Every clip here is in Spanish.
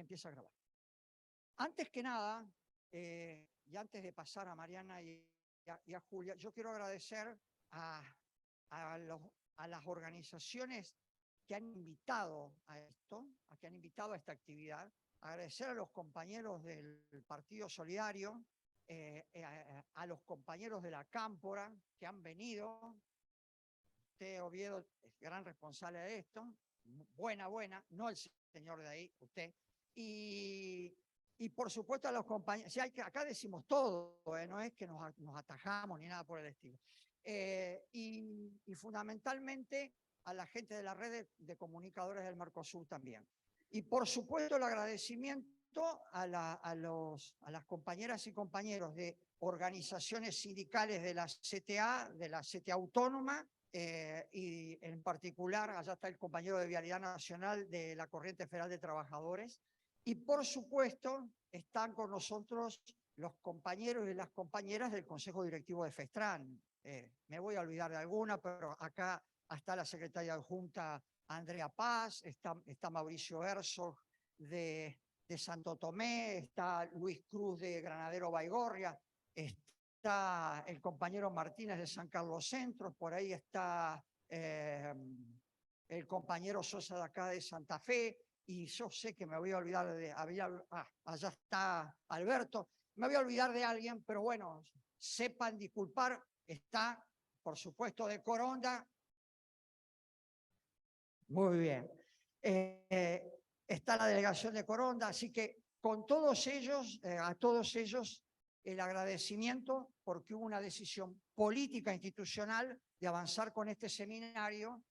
Empieza a grabar. Antes que nada, y antes de pasar a Mariana y a Julia, yo quiero agradecer a las organizaciones que han invitado a esto, que han invitado a esta actividad, agradecer a los compañeros del Partido Solidario, a los compañeros de la Cámpora que han venido. Usted, Oviedo, es gran responsable de esto, buena, no el señor de ahí, usted. Y por supuesto a los compañeros, si acá decimos todo, no es que nos atajamos ni nada por el estilo. Y fundamentalmente a la gente de la red de comunicadores del Mercosur también. Y por supuesto el agradecimiento a las compañeras y compañeros de organizaciones sindicales de la CTA Autónoma, y en particular, allá está el compañero de Vialidad Nacional de la Corriente Federal de Trabajadores. Y por supuesto están con nosotros los compañeros y las compañeras del Consejo Directivo de FESTRAN. Me voy a olvidar de alguna, pero acá está la secretaria adjunta Andrea Paz, está Mauricio Herzog de Santo Tomé, está Luis Cruz de Granadero Baigorria, está el compañero Martínez de San Carlos Centro, por ahí está el compañero Sosa de acá de Santa Fe, y yo sé que me voy a olvidar de... allá está Alberto. Me voy a olvidar de alguien, pero bueno, sepan disculpar. Está, por supuesto, de Coronda. Muy bien. Está la delegación de Coronda, así que con todos ellos, a todos ellos, el agradecimiento porque hubo una decisión política institucional de avanzar con este seminario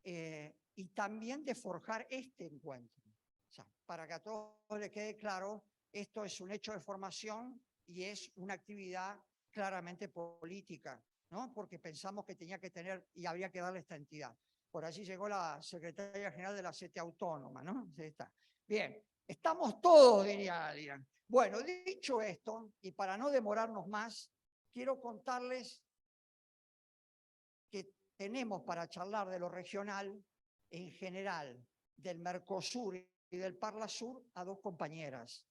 y también de forjar este encuentro. O sea, para que a todos les quede claro, esto es un hecho de formación y es una actividad claramente política, ¿no? Porque pensamos que tenía que tener y habría que darle esta entidad. Por allí llegó la secretaria general de la CTA Autónoma, ¿no? Ahí está. Bien, estamos todos, diría alguien. Bueno, dicho esto, y para no demorarnos más, quiero contarles que tenemos para charlar de lo regional, en general, del Mercosur y del Parlasur, a dos compañeras.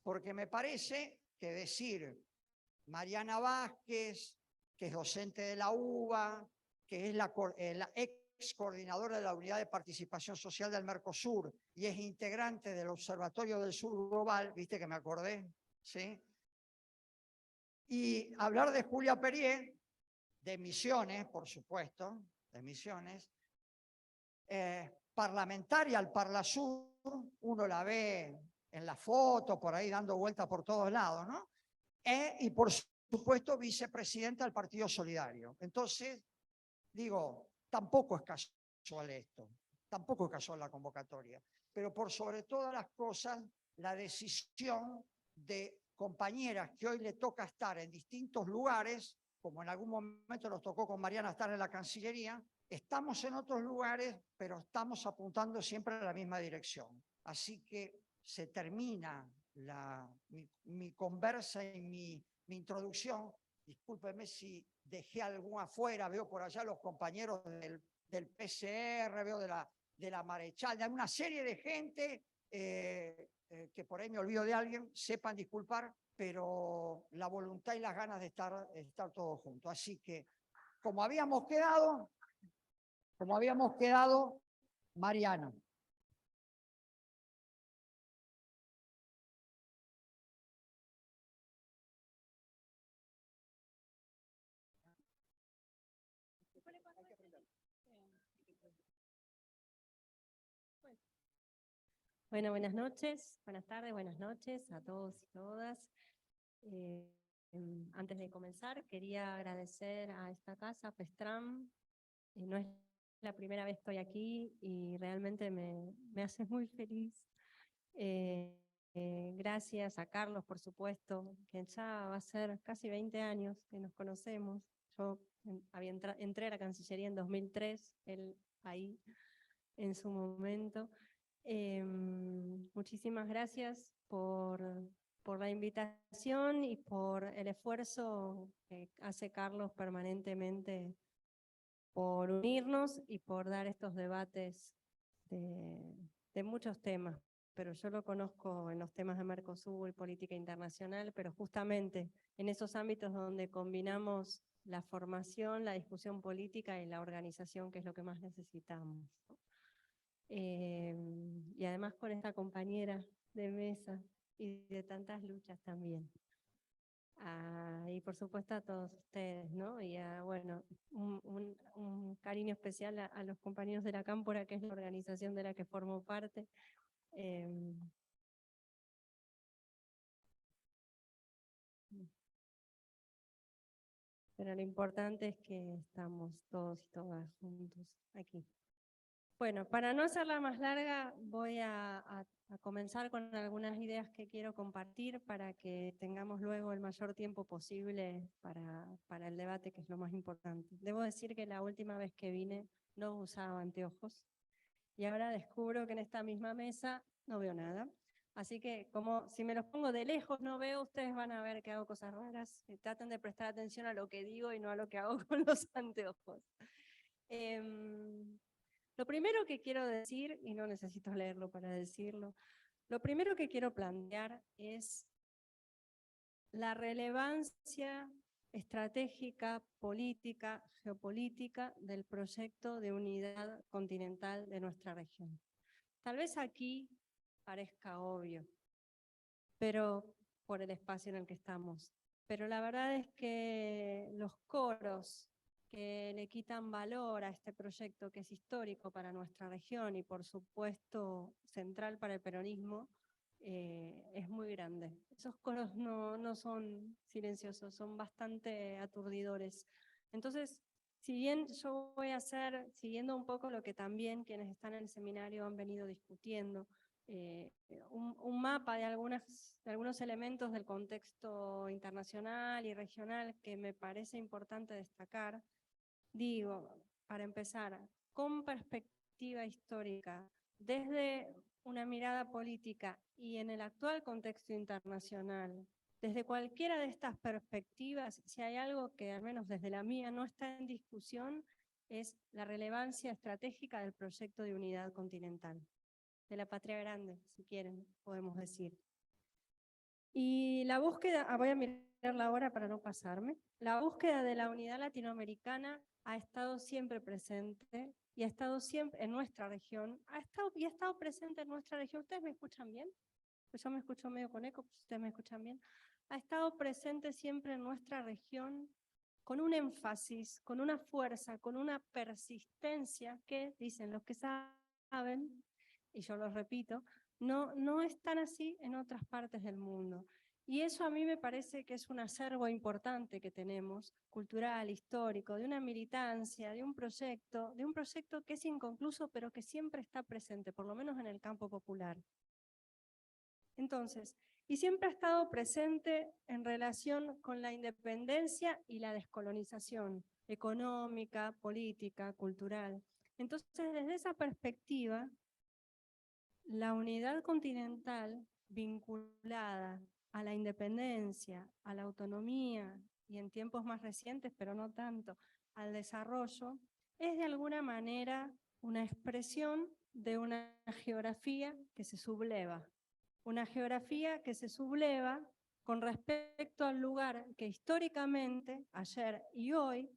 Porque me parece que decir Mariana Vázquez, que es docente de la UBA, que es la ex coordinadora de la Unidad de Participación Social del Mercosur y es integrante del Observatorio del Sur Global, viste que me acordé, ¿sí? Y hablar de Julia Perier, de Misiones, por supuesto, de Misiones, parlamentaria al Parlasur, uno la ve en la foto, por ahí dando vueltas por todos lados, ¿no? Y por supuesto vicepresidenta del Partido Solidario. Entonces, digo, tampoco es casual esto, tampoco es casual la convocatoria, pero por sobre todas las cosas, la decisión de compañeras que hoy le toca estar en distintos lugares, como en algún momento nos tocó con Mariana estar en la Cancillería, estamos en otros lugares, pero estamos apuntando siempre a la misma dirección. Así que se termina mi conversa y mi introducción. Discúlpeme si dejé algún afuera, veo por allá los compañeros del PCR, veo de la Marechal, de una serie de gente que por ahí me olvido de alguien, sepan disculpar, pero la voluntad y las ganas de estar todos juntos. Así que, como habíamos quedado, Mariana. Bueno, buenas noches, buenas tardes, buenas noches a todos y todas. Antes de comenzar, quería agradecer a esta casa, FESTRAN. No es la primera vez que estoy aquí y realmente me hace muy feliz. Gracias a Carlos, por supuesto, que ya va a ser casi 20 años que nos conocemos. Yo entré a la Cancillería en 2003, él ahí en su momento. Muchísimas gracias por la invitación y por el esfuerzo que hace Carlos permanentemente por unirnos y por dar estos debates de muchos temas, pero yo lo conozco en los temas de Mercosur y política internacional, pero justamente en esos ámbitos donde combinamos la formación, la discusión política y la organización, que es lo que más necesitamos. Y además con esta compañera de mesa y de tantas luchas también. Y por supuesto a todos ustedes, ¿no? Y bueno, un cariño especial a los compañeros de la Cámpora, que es la organización de la que formo parte. Pero lo importante es que estamos todos y todas juntos aquí. Bueno, para no hacerla más larga, voy a comenzar con algunas ideas que quiero compartir para que tengamos luego el mayor tiempo posible para el debate, que es lo más importante. Debo decir que la última vez que vine no usaba anteojos y ahora descubro que en esta misma mesa no veo nada. Así que como si me los pongo de lejos no veo, ustedes van a ver que hago cosas raras. Traten de prestar atención a lo que digo y no a lo que hago con los anteojos. Lo primero que quiero decir, y no necesito leerlo para decirlo, lo primero que quiero plantear es la relevancia estratégica, política, geopolítica del proyecto de unidad continental de nuestra región. Tal vez aquí parezca obvio, pero por el espacio en el que estamos. Pero la verdad es que los coros que le quitan valor a este proyecto que es histórico para nuestra región y por supuesto central para el peronismo, es muy grande. Esos coros no son silenciosos, son bastante aturdidores. Entonces, si bien yo voy a hacer, siguiendo un poco lo que también quienes están en el seminario han venido discutiendo, un mapa de algunos elementos del contexto internacional y regional que me parece importante destacar. Digo, para empezar, con perspectiva histórica, desde una mirada política y en el actual contexto internacional, desde cualquiera de estas perspectivas, si hay algo que al menos desde la mía no está en discusión, es la relevancia estratégica del proyecto de unidad continental, de la patria grande, si quieren, podemos decir. Y la búsqueda, voy a mirar la hora para no pasarme, la búsqueda de la unidad latinoamericana ha estado siempre presente y ha estado siempre en nuestra región, ha estado presente en nuestra región. ¿Ustedes me escuchan bien? Pues yo me escucho medio con eco, pues ustedes me escuchan bien. Ha estado presente siempre en nuestra región con un énfasis, con una fuerza, con una persistencia que, dicen los que saben, y yo lo repito, no es tan así en otras partes del mundo. Y eso a mí me parece que es un acervo importante que tenemos, cultural, histórico, de una militancia, de un proyecto que es inconcluso, pero que siempre está presente, por lo menos en el campo popular. Entonces, y siempre ha estado presente en relación con la independencia y la descolonización económica, política, cultural. Entonces, desde esa perspectiva, la unidad continental vinculada a la independencia, a la autonomía y en tiempos más recientes, pero no tanto, al desarrollo, es de alguna manera una expresión de una geografía que se subleva. Una geografía que se subleva con respecto al lugar que históricamente, ayer y hoy,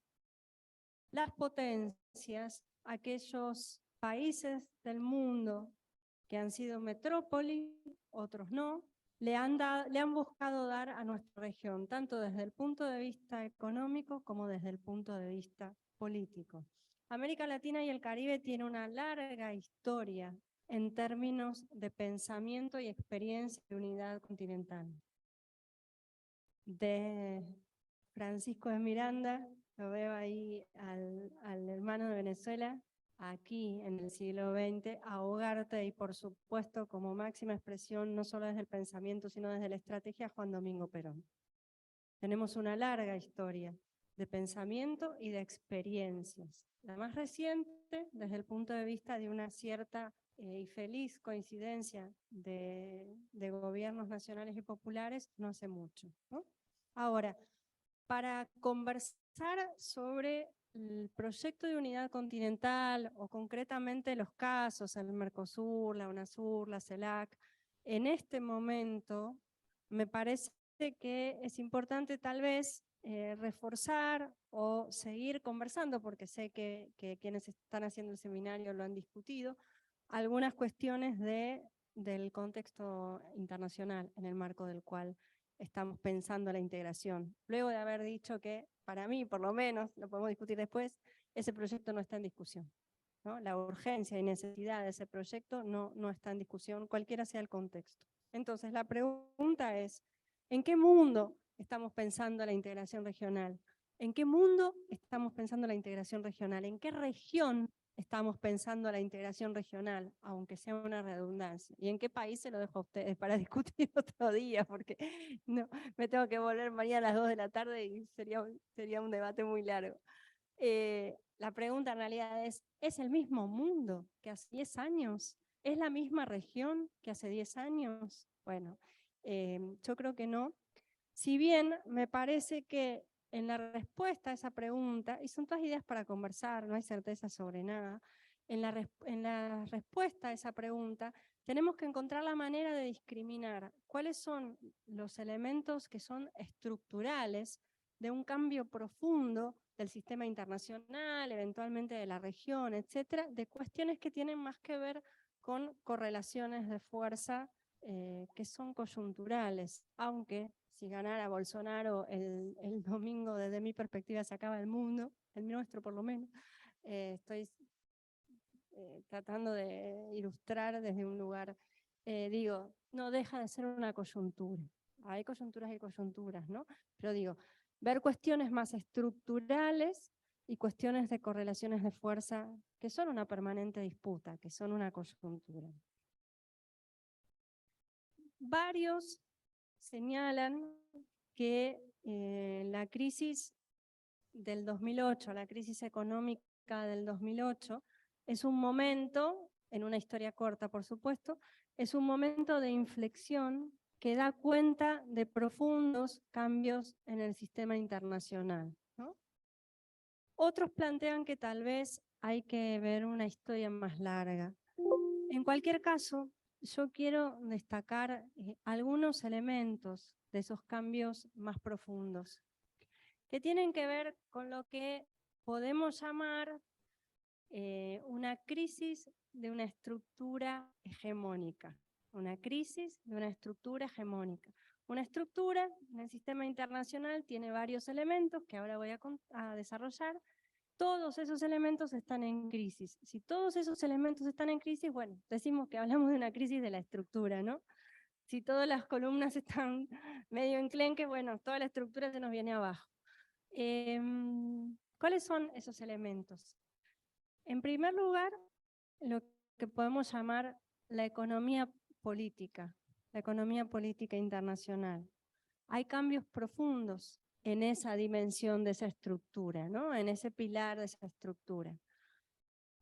las potencias, aquellos países del mundo que han sido metrópoli, otros no, le han buscado dar a nuestra región, tanto desde el punto de vista económico como desde el punto de vista político. América Latina y el Caribe tiene una larga historia en términos de pensamiento y experiencia de unidad continental. De Francisco de Miranda, lo veo ahí al hermano de Venezuela, aquí en el siglo XX, a Ugarte y por supuesto como máxima expresión, no solo desde el pensamiento, sino desde la estrategia, Juan Domingo Perón. Tenemos una larga historia de pensamiento y de experiencias. La más reciente, desde el punto de vista de una cierta y feliz coincidencia de gobiernos nacionales y populares, no hace mucho, ¿no? Ahora, para conversar sobre el proyecto de unidad continental, o concretamente los casos, el Mercosur, la UNASUR, la CELAC, en este momento me parece que es importante tal vez reforzar o seguir conversando, porque sé que quienes están haciendo el seminario lo han discutido, algunas cuestiones del contexto internacional en el marco del cual estamos pensando la integración. Luego de haber dicho que, para mí, por lo menos, lo podemos discutir después, ese proyecto no está en discusión, ¿no? La urgencia y necesidad de ese proyecto no está en discusión, cualquiera sea el contexto. Entonces, la pregunta es, ¿en qué mundo estamos pensando la integración regional? ¿En qué mundo estamos pensando la integración regional? ¿En qué región estamos pensando la integración regional, aunque sea una redundancia? ¿Y en qué país se lo dejo a ustedes para discutir otro día? Porque no, me tengo que volver mañana a las 2 de la tarde y sería un debate muy largo. La pregunta en realidad ¿es el mismo mundo que hace 10 años? ¿Es la misma región que hace 10 años? Bueno, yo creo que no. Si bien me parece que en la respuesta a esa pregunta, y son todas ideas para conversar, no hay certeza sobre nada, en la respuesta a esa pregunta tenemos que encontrar la manera de discriminar cuáles son los elementos que son estructurales de un cambio profundo del sistema internacional, eventualmente de la región, etcétera, de cuestiones que tienen más que ver con correlaciones de fuerza que son coyunturales, aunque si ganara Bolsonaro el domingo, desde mi perspectiva, se acaba el mundo, el nuestro por lo menos. Estoy tratando de ilustrar desde un lugar, digo, no deja de ser una coyuntura. Hay coyunturas y coyunturas, ¿no? Pero digo, ver cuestiones más estructurales y cuestiones de correlaciones de fuerza que son una permanente disputa, que son una coyuntura. Varios señalan que la crisis del 2008, la crisis económica del 2008, es un momento, en una historia corta por supuesto, es un momento de inflexión que da cuenta de profundos cambios en el sistema internacional, ¿no? Otros plantean que tal vez hay que ver una historia más larga. En cualquier caso, yo quiero destacar algunos elementos de esos cambios más profundos, que tienen que ver con lo que podemos llamar una crisis de una estructura hegemónica. Una crisis de una estructura hegemónica. Una estructura en el sistema internacional tiene varios elementos que ahora voy a desarrollar. Todos esos elementos están en crisis. Si todos esos elementos están en crisis, bueno, decimos que hablamos de una crisis de la estructura, ¿no? Si todas las columnas están medio enclenques, bueno, toda la estructura se nos viene abajo. ¿Cuáles son esos elementos? En primer lugar, lo que podemos llamar la economía política internacional. Hay cambios profundos en esa dimensión de esa estructura, ¿no? En ese pilar de esa estructura.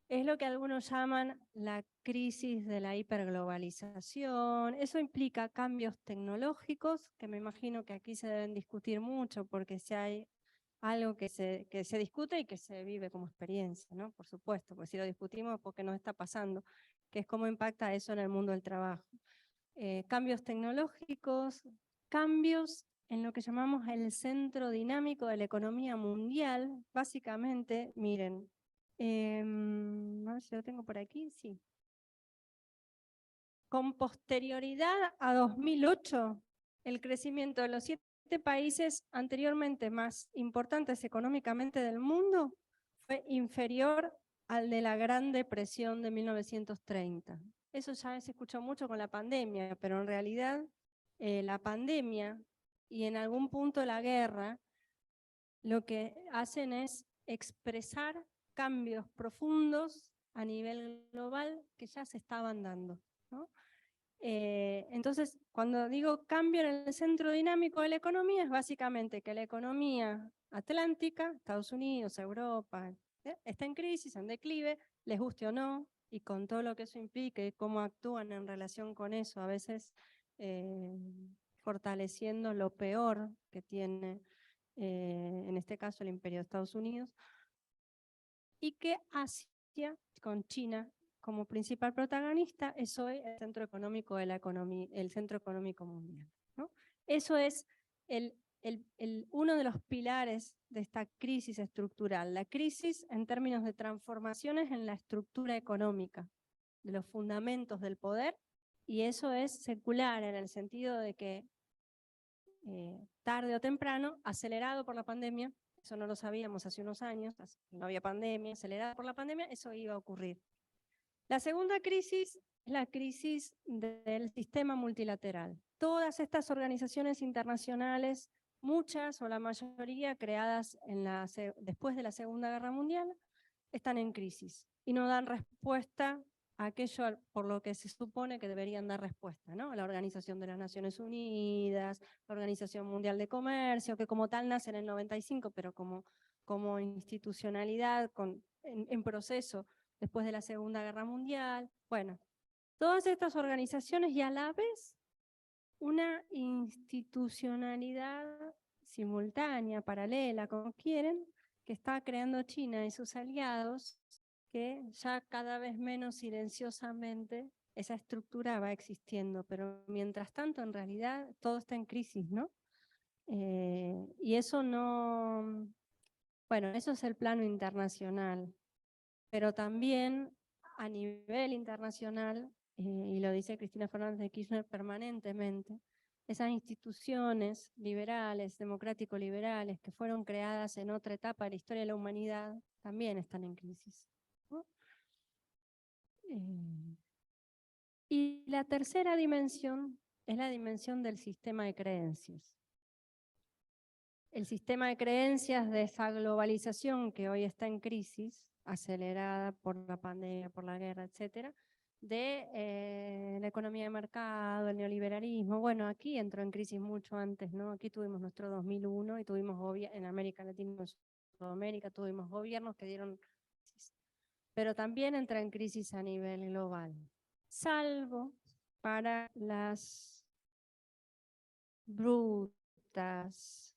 Es lo que algunos llaman la crisis de la hiperglobalización. Eso implica cambios tecnológicos, que me imagino que aquí se deben discutir mucho, porque si hay algo que se discute y que se vive como experiencia, ¿no? Por supuesto, porque si lo discutimos es porque nos está pasando, que es cómo impacta eso en el mundo del trabajo. Cambios tecnológicos, cambios en lo que llamamos el centro dinámico de la economía mundial. Básicamente, miren, a ver si lo tengo por aquí, sí. Con posterioridad a 2008, el crecimiento de los 7 países anteriormente más importantes económicamente del mundo fue inferior al de la Gran Depresión de 1930. Eso ya se escuchó mucho con la pandemia, pero en realidad la pandemia y en algún punto la guerra lo que hacen es expresar cambios profundos a nivel global que ya se estaban dando, ¿no? Entonces, cuando digo cambio en el centro dinámico de la economía, es básicamente que la economía atlántica, Estados Unidos, Europa, está en crisis, en declive, les guste o no, y con todo lo que eso implique y cómo actúan en relación con eso, a veces fortaleciendo lo peor que tiene, en este caso, el imperio de Estados Unidos. y que Asia, con China como principal protagonista, es hoy el centro económico de la economía, el centro económico mundial, ¿no? Eso es uno de los pilares de esta crisis estructural, la crisis en términos de transformaciones en la estructura económica, de los fundamentos del poder, y eso es secular en el sentido de que tarde o temprano, acelerado por la pandemia, eso no lo sabíamos hace unos años, no había pandemia, acelerado por la pandemia, eso iba a ocurrir. La segunda crisis es la crisis del sistema multilateral. Todas estas organizaciones internacionales, muchas o la mayoría creadas después de la Segunda Guerra Mundial, están en crisis y no dan respuesta a aquello por lo que se supone que deberían dar respuesta, ¿no? La Organización de las Naciones Unidas, la Organización Mundial de Comercio, que como tal nace en el 95, pero como institucionalidad en proceso después de la Segunda Guerra Mundial. Bueno, todas estas organizaciones y a la vez una institucionalidad simultánea, paralela, como quieren, que está creando China y sus aliados, que ya cada vez menos silenciosamente esa estructura va existiendo, pero mientras tanto en realidad todo está en crisis, ¿no? Y eso no, bueno, eso es el plano internacional, pero también a nivel internacional, y lo dice Cristina Fernández de Kirchner permanentemente, esas instituciones liberales, democrático-liberales, que fueron creadas en otra etapa de la historia de la humanidad, también están en crisis, ¿no? Y la tercera dimensión es la dimensión del sistema de creencias. El sistema de creencias de esa globalización que hoy está en crisis, acelerada por la pandemia, por la guerra, etcétera, de la economía de mercado, el neoliberalismo. Bueno, aquí entró en crisis mucho antes, ¿no? Aquí tuvimos nuestro 2001 y tuvimos en América Latina, en Sudamérica, tuvimos gobiernos que dieron crisis. Pero también entra en crisis a nivel global, salvo para las brutas,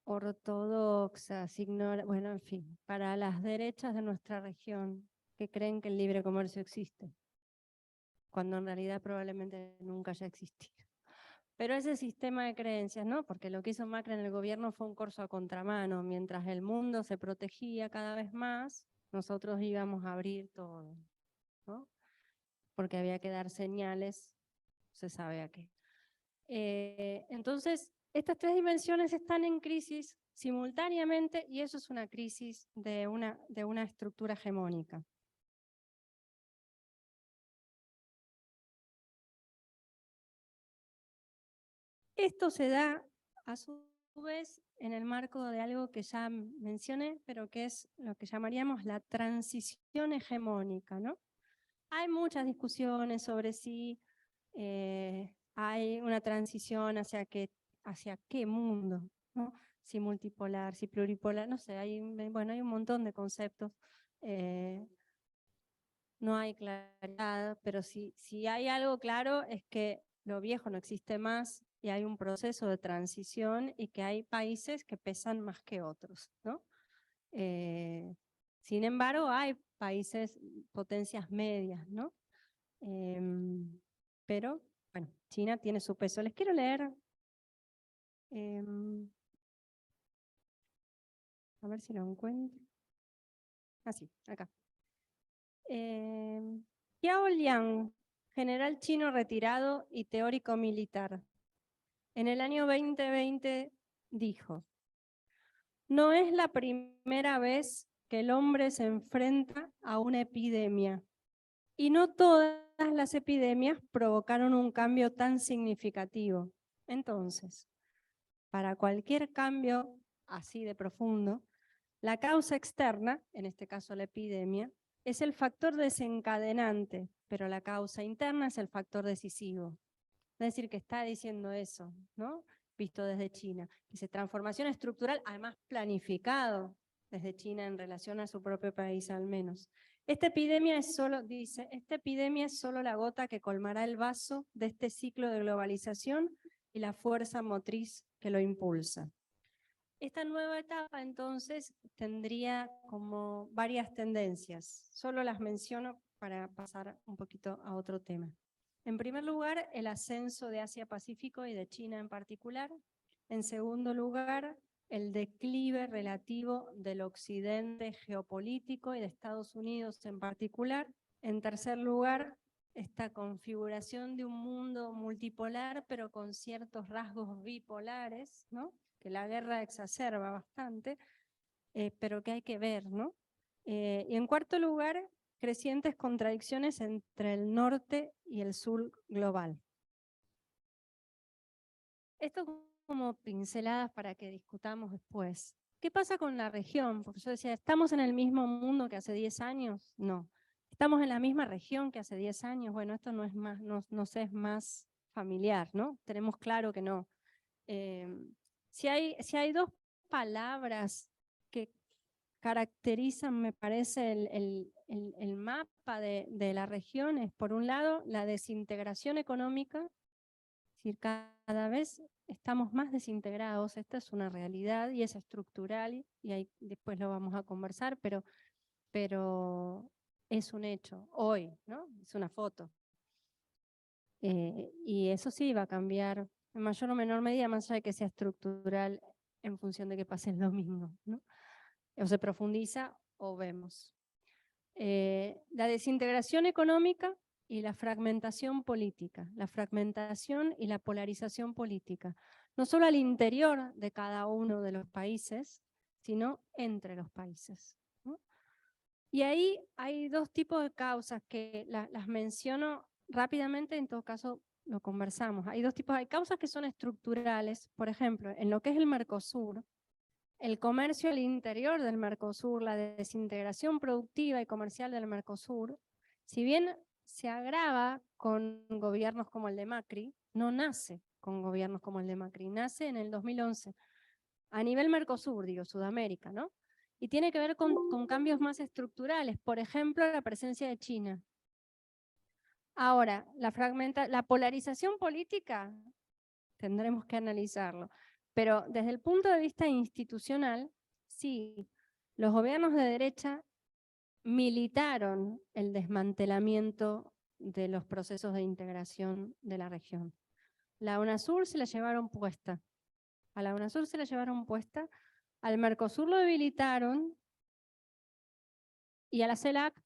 ortodoxas, bueno, en fin, para las derechas de nuestra región que creen que el libre comercio existe, cuando en realidad probablemente nunca haya existido. Pero ese sistema de creencias, ¿no? Porque lo que hizo Macri en el gobierno fue un corso a contramano. Mientras el mundo se protegía cada vez más, nosotros íbamos a abrir todo, ¿no? Porque había que dar señales, se sabe a qué. Entonces, estas tres dimensiones están en crisis simultáneamente y eso es una crisis de una estructura hegemónica. Esto se da, a su vez, en el marco de algo que ya mencioné, pero que es lo que llamaríamos la transición hegemónica, ¿no? Hay muchas discusiones sobre si hay una transición hacia qué mundo, ¿no? Si multipolar, si pluripolar, no sé, hay un montón de conceptos. No hay claridad, pero si hay algo claro es que lo viejo no existe más y hay un proceso de transición y que hay países que pesan más que otros, ¿no? Sin embargo, hay países, potencias medias, ¿no? Pero, bueno, China tiene su peso. Les quiero leer, a ver si lo encuentro. Sí, acá. Yao Liang, general chino retirado y teórico militar, en el año 2020 dijo: no es la primera vez que el hombre se enfrenta a una epidemia, y no todas las epidemias provocaron un cambio tan significativo. Entonces, para cualquier cambio así de profundo, la causa externa, en este caso la epidemia, es el factor desencadenante, pero la causa interna es el factor decisivo. Es decir, que está diciendo eso, ¿no? Visto desde China. Dice, transformación estructural, además planificado desde China en relación a su propio país al menos. Esta epidemia es solo la gota que colmará el vaso de este ciclo de globalización y la fuerza motriz que lo impulsa. Esta nueva etapa, entonces, tendría como varias tendencias. Solo las menciono para pasar un poquito a otro tema. En primer lugar, el ascenso de Asia-Pacífico y de China en particular. En segundo lugar, el declive relativo del occidente geopolítico y de Estados Unidos en particular. En tercer lugar, esta configuración de un mundo multipolar, pero con ciertos rasgos bipolares, ¿no? Que la guerra exacerba bastante, pero que hay que ver, ¿no? Y en cuarto lugar, crecientes contradicciones entre el norte y el sur global. Esto como pinceladas para que discutamos después. ¿Qué pasa con la región? Porque yo decía, ¿estamos en el mismo mundo que hace 10 años? No. ¿Estamos en la misma región que hace 10 años? Bueno, esto no es más, no sé, es más familiar, ¿no? Tenemos claro que no. Si hay dos palabras que caracterizan, me parece, el mapa de la región, es por un lado la desintegración económica, es decir, cada vez estamos más desintegrados, esta es una realidad y es estructural, y ahí después lo vamos a conversar, pero es un hecho, hoy, ¿no? Es una foto. Y eso sí va a cambiar en mayor o menor medida, más allá de que sea estructural en función de que pase el domingo, ¿no? O se profundiza o vemos. La desintegración económica y la fragmentación política, la fragmentación y la polarización política, no solo al interior de cada uno de los países, sino entre los países, ¿no? Y ahí hay dos tipos de causas que las menciono rápidamente, en todo caso lo conversamos. Hay dos tipos, hay causas que son estructurales, por ejemplo, en lo que es el Mercosur, el comercio al interior del Mercosur, la desintegración productiva y comercial del Mercosur, si bien se agrava con gobiernos como el de Macri, no nace con gobiernos como el de Macri, nace en el 2011, a nivel Mercosur, digo, Sudamérica, ¿no? Y tiene que ver con cambios más estructurales, por ejemplo, la presencia de China. Ahora, la polarización política, tendremos que analizarlo, pero desde el punto de vista institucional, sí, los gobiernos de derecha militaron el desmantelamiento de los procesos de integración de la región. La UNASUR se la llevaron puesta, a la UNASUR se la llevaron puesta, al Mercosur lo debilitaron y a la CELAC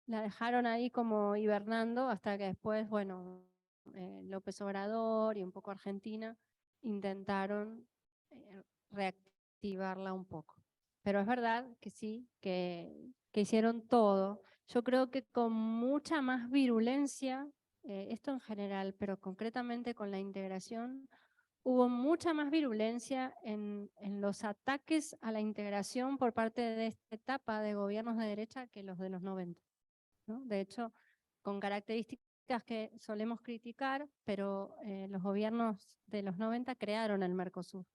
la dejaron ahí como hibernando hasta que después, bueno, López Obrador y un poco Argentina intentaron reactivarla un poco. Pero es verdad que sí, que hicieron todo. Yo creo que con mucha más virulencia, esto en general, pero concretamente con la integración, hubo mucha más virulencia en los ataques a la integración por parte de esta etapa de gobiernos de derecha que los de los 90. ¿no? De hecho, con características que solemos criticar, pero los gobiernos de los 90 crearon el Mercosur.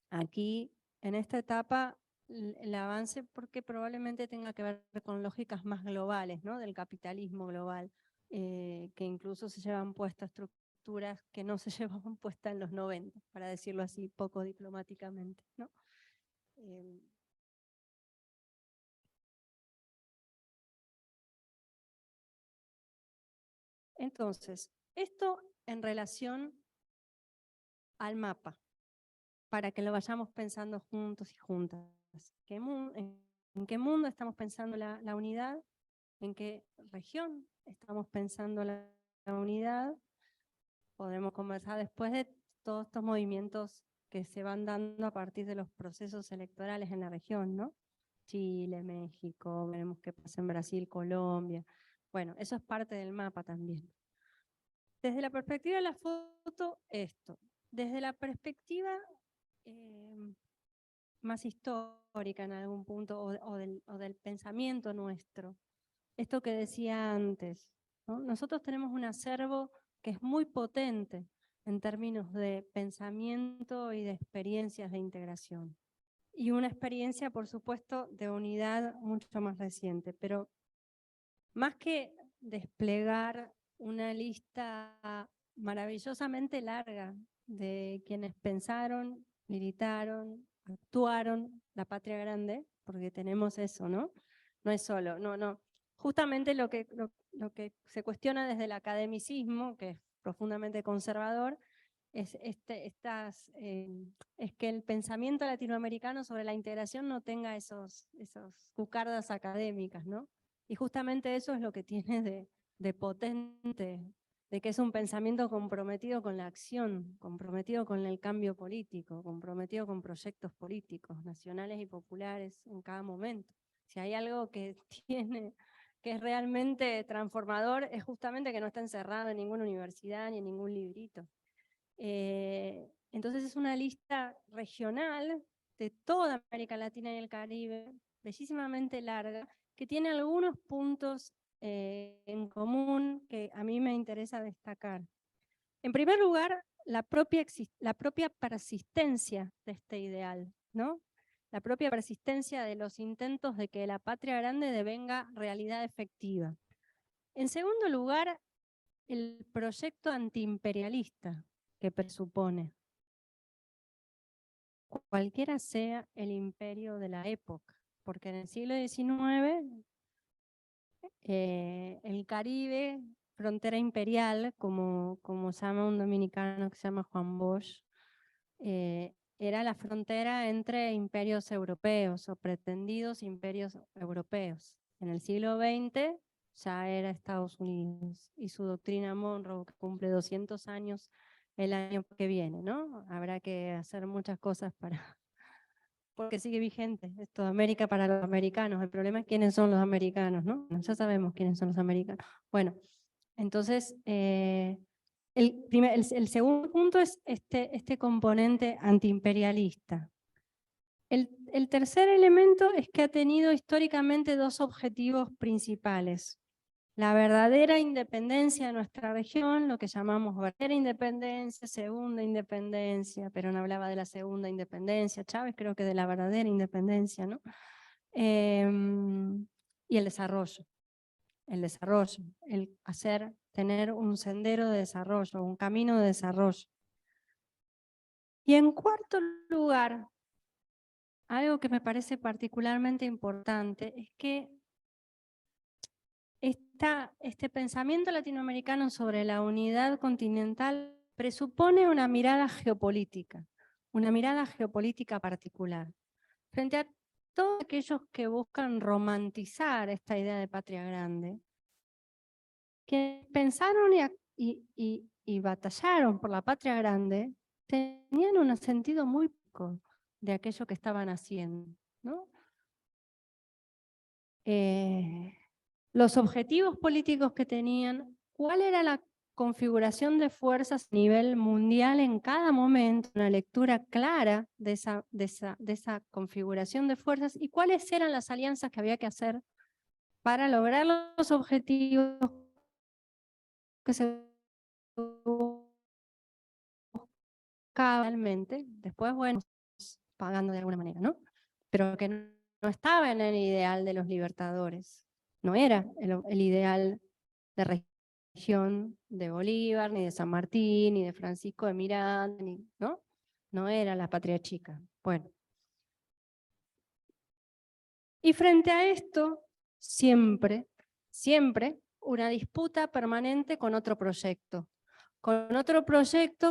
Aquí, en esta etapa, el avance, porque probablemente tenga que ver con lógicas más globales, ¿no? Del capitalismo global, que incluso se llevan puestas estructuras que no se llevaban puestas en los 90, para decirlo así poco diplomáticamente, ¿no? Entonces, esto en relación al mapa, para que lo vayamos pensando juntos y juntas. ¿En qué mundo estamos pensando la unidad? ¿En qué región estamos pensando la unidad? Podremos conversar después de todos estos movimientos que se van dando a partir de los procesos electorales en la región, ¿no? Chile, México, veremos qué pasa en Brasil, Colombia. Bueno, eso es parte del mapa también. Desde la perspectiva de la foto, esto. Desde la perspectiva más histórica en algún punto, o del pensamiento nuestro, esto que decía antes, ¿no? Nosotros tenemos un acervo que es muy potente en términos de pensamiento y de experiencias de integración. Y una experiencia, por supuesto, de unidad mucho más reciente. Pero más que desplegar una lista maravillosamente larga de quienes pensaron militaron, actuaron, la patria grande, porque tenemos eso, ¿no? No es solo, no. Justamente lo que se cuestiona desde el academicismo, que es profundamente conservador, es que el pensamiento latinoamericano sobre la integración no tenga esos cucardas académicas, ¿no? Y justamente eso es lo que tiene de potente, de que es un pensamiento comprometido con la acción, comprometido con el cambio político, comprometido con proyectos políticos, nacionales y populares en cada momento. Si hay algo que es realmente transformador, es justamente que no está encerrado en ninguna universidad ni en ningún librito. Entonces es una lista regional de toda América Latina y el Caribe, bellísimamente larga, que tiene algunos puntos en común que a mí me interesa destacar. En primer lugar, la propia persistencia de este ideal, ¿no? La propia persistencia de los intentos de que la patria grande devenga realidad efectiva. En segundo lugar, el proyecto antiimperialista que presupone, cualquiera sea el imperio de la época, porque en el siglo XIX el Caribe, frontera imperial, como llama un dominicano que se llama Juan Bosch, era la frontera entre imperios europeos o pretendidos imperios europeos. En el siglo XX ya era Estados Unidos y su doctrina Monroe, que cumple 200 años el año que viene, ¿no? Habrá que hacer muchas cosas porque sigue vigente esto de América para los americanos. El problema es quiénes son los americanos, ¿no? Ya sabemos quiénes son los americanos. Bueno, entonces el segundo punto es este componente antiimperialista. El tercer elemento es que ha tenido históricamente dos objetivos principales. La verdadera independencia de nuestra región, lo que llamamos verdadera independencia, segunda independencia, Perón hablaba de la segunda independencia, Chávez creo que de la verdadera independencia, ¿no? Y el desarrollo, el tener un sendero de desarrollo, un camino de desarrollo. Y en cuarto lugar, algo que me parece particularmente importante es que este pensamiento latinoamericano sobre la unidad continental presupone una mirada geopolítica particular. Frente a todos aquellos que buscan romantizar esta idea de patria grande, que pensaron y batallaron por la patria grande, tenían un sentido muy poco de aquello que estaban haciendo, ¿no? Los objetivos políticos que tenían, cuál era la configuración de fuerzas a nivel mundial en cada momento, una lectura clara de esa configuración de fuerzas y cuáles eran las alianzas que había que hacer para lograr los objetivos que se buscaban realmente. Después, bueno, pagando de alguna manera, ¿no? Pero que no estaba en el ideal de los libertadores. No era el ideal de región de Bolívar, ni de San Martín, ni de Francisco de Miranda, ¿no? No era la patria chica. Bueno. Y frente a esto, siempre una disputa permanente con otro proyecto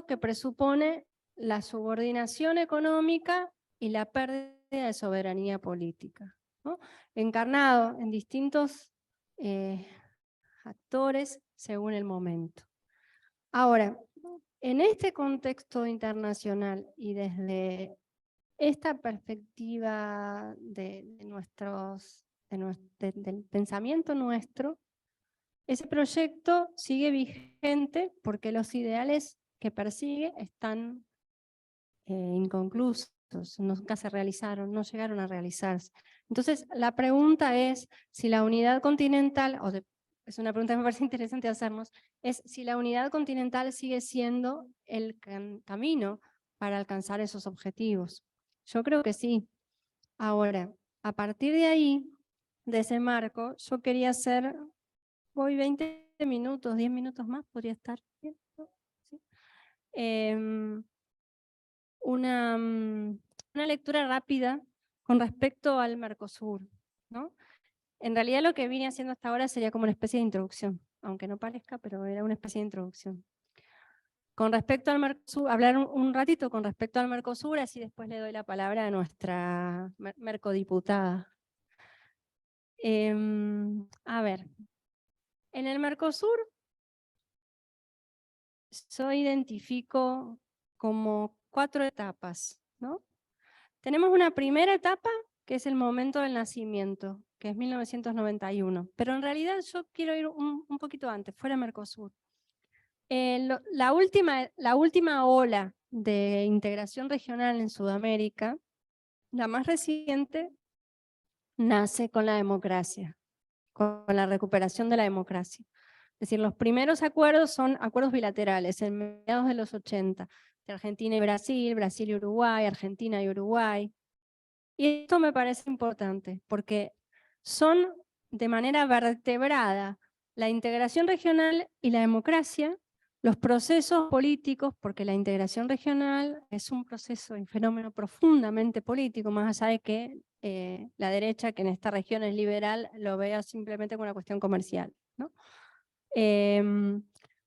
que presupone la subordinación económica y la pérdida de soberanía política, ¿no? Encarnado en distintos actores según el momento. Ahora, en este contexto internacional y desde esta perspectiva del pensamiento nuestro, ese proyecto sigue vigente porque los ideales que persigue están inconclusos, nunca se realizaron, no llegaron a realizarse. Entonces, la pregunta es si la unidad continental, es una pregunta que me parece interesante hacernos, es si la unidad continental sigue siendo el camino para alcanzar esos objetivos. Yo creo que sí. Ahora, a partir de ahí, de ese marco, yo quería hacer, voy 20 minutos, 10 minutos más, podría estar bien, ¿no? ¿Sí? una lectura rápida con respecto al Mercosur, ¿no? En realidad lo que vine haciendo hasta ahora sería como una especie de introducción, aunque no parezca, pero era una especie de introducción. Con respecto al Mercosur, hablar un ratito con respecto al Mercosur, así después le doy la palabra a nuestra mercodiputada. A ver, en el Mercosur yo identifico como 4 etapas, ¿no? Tenemos una primera etapa que es el momento del nacimiento, que es 1991, pero en realidad yo quiero ir un poquito antes, fuera Mercosur. La última ola de integración regional en Sudamérica, la más reciente, nace con la democracia, con la recuperación de la democracia. Es decir, los primeros acuerdos son acuerdos bilaterales, en mediados de los 80, de Argentina y Brasil, Brasil y Uruguay, Argentina y Uruguay. Y esto me parece importante, porque son de manera vertebrada la integración regional y la democracia, los procesos políticos, porque la integración regional es un proceso y un fenómeno profundamente político, más allá de que la derecha, que en esta región es liberal, lo vea simplemente como una cuestión comercial, ¿no?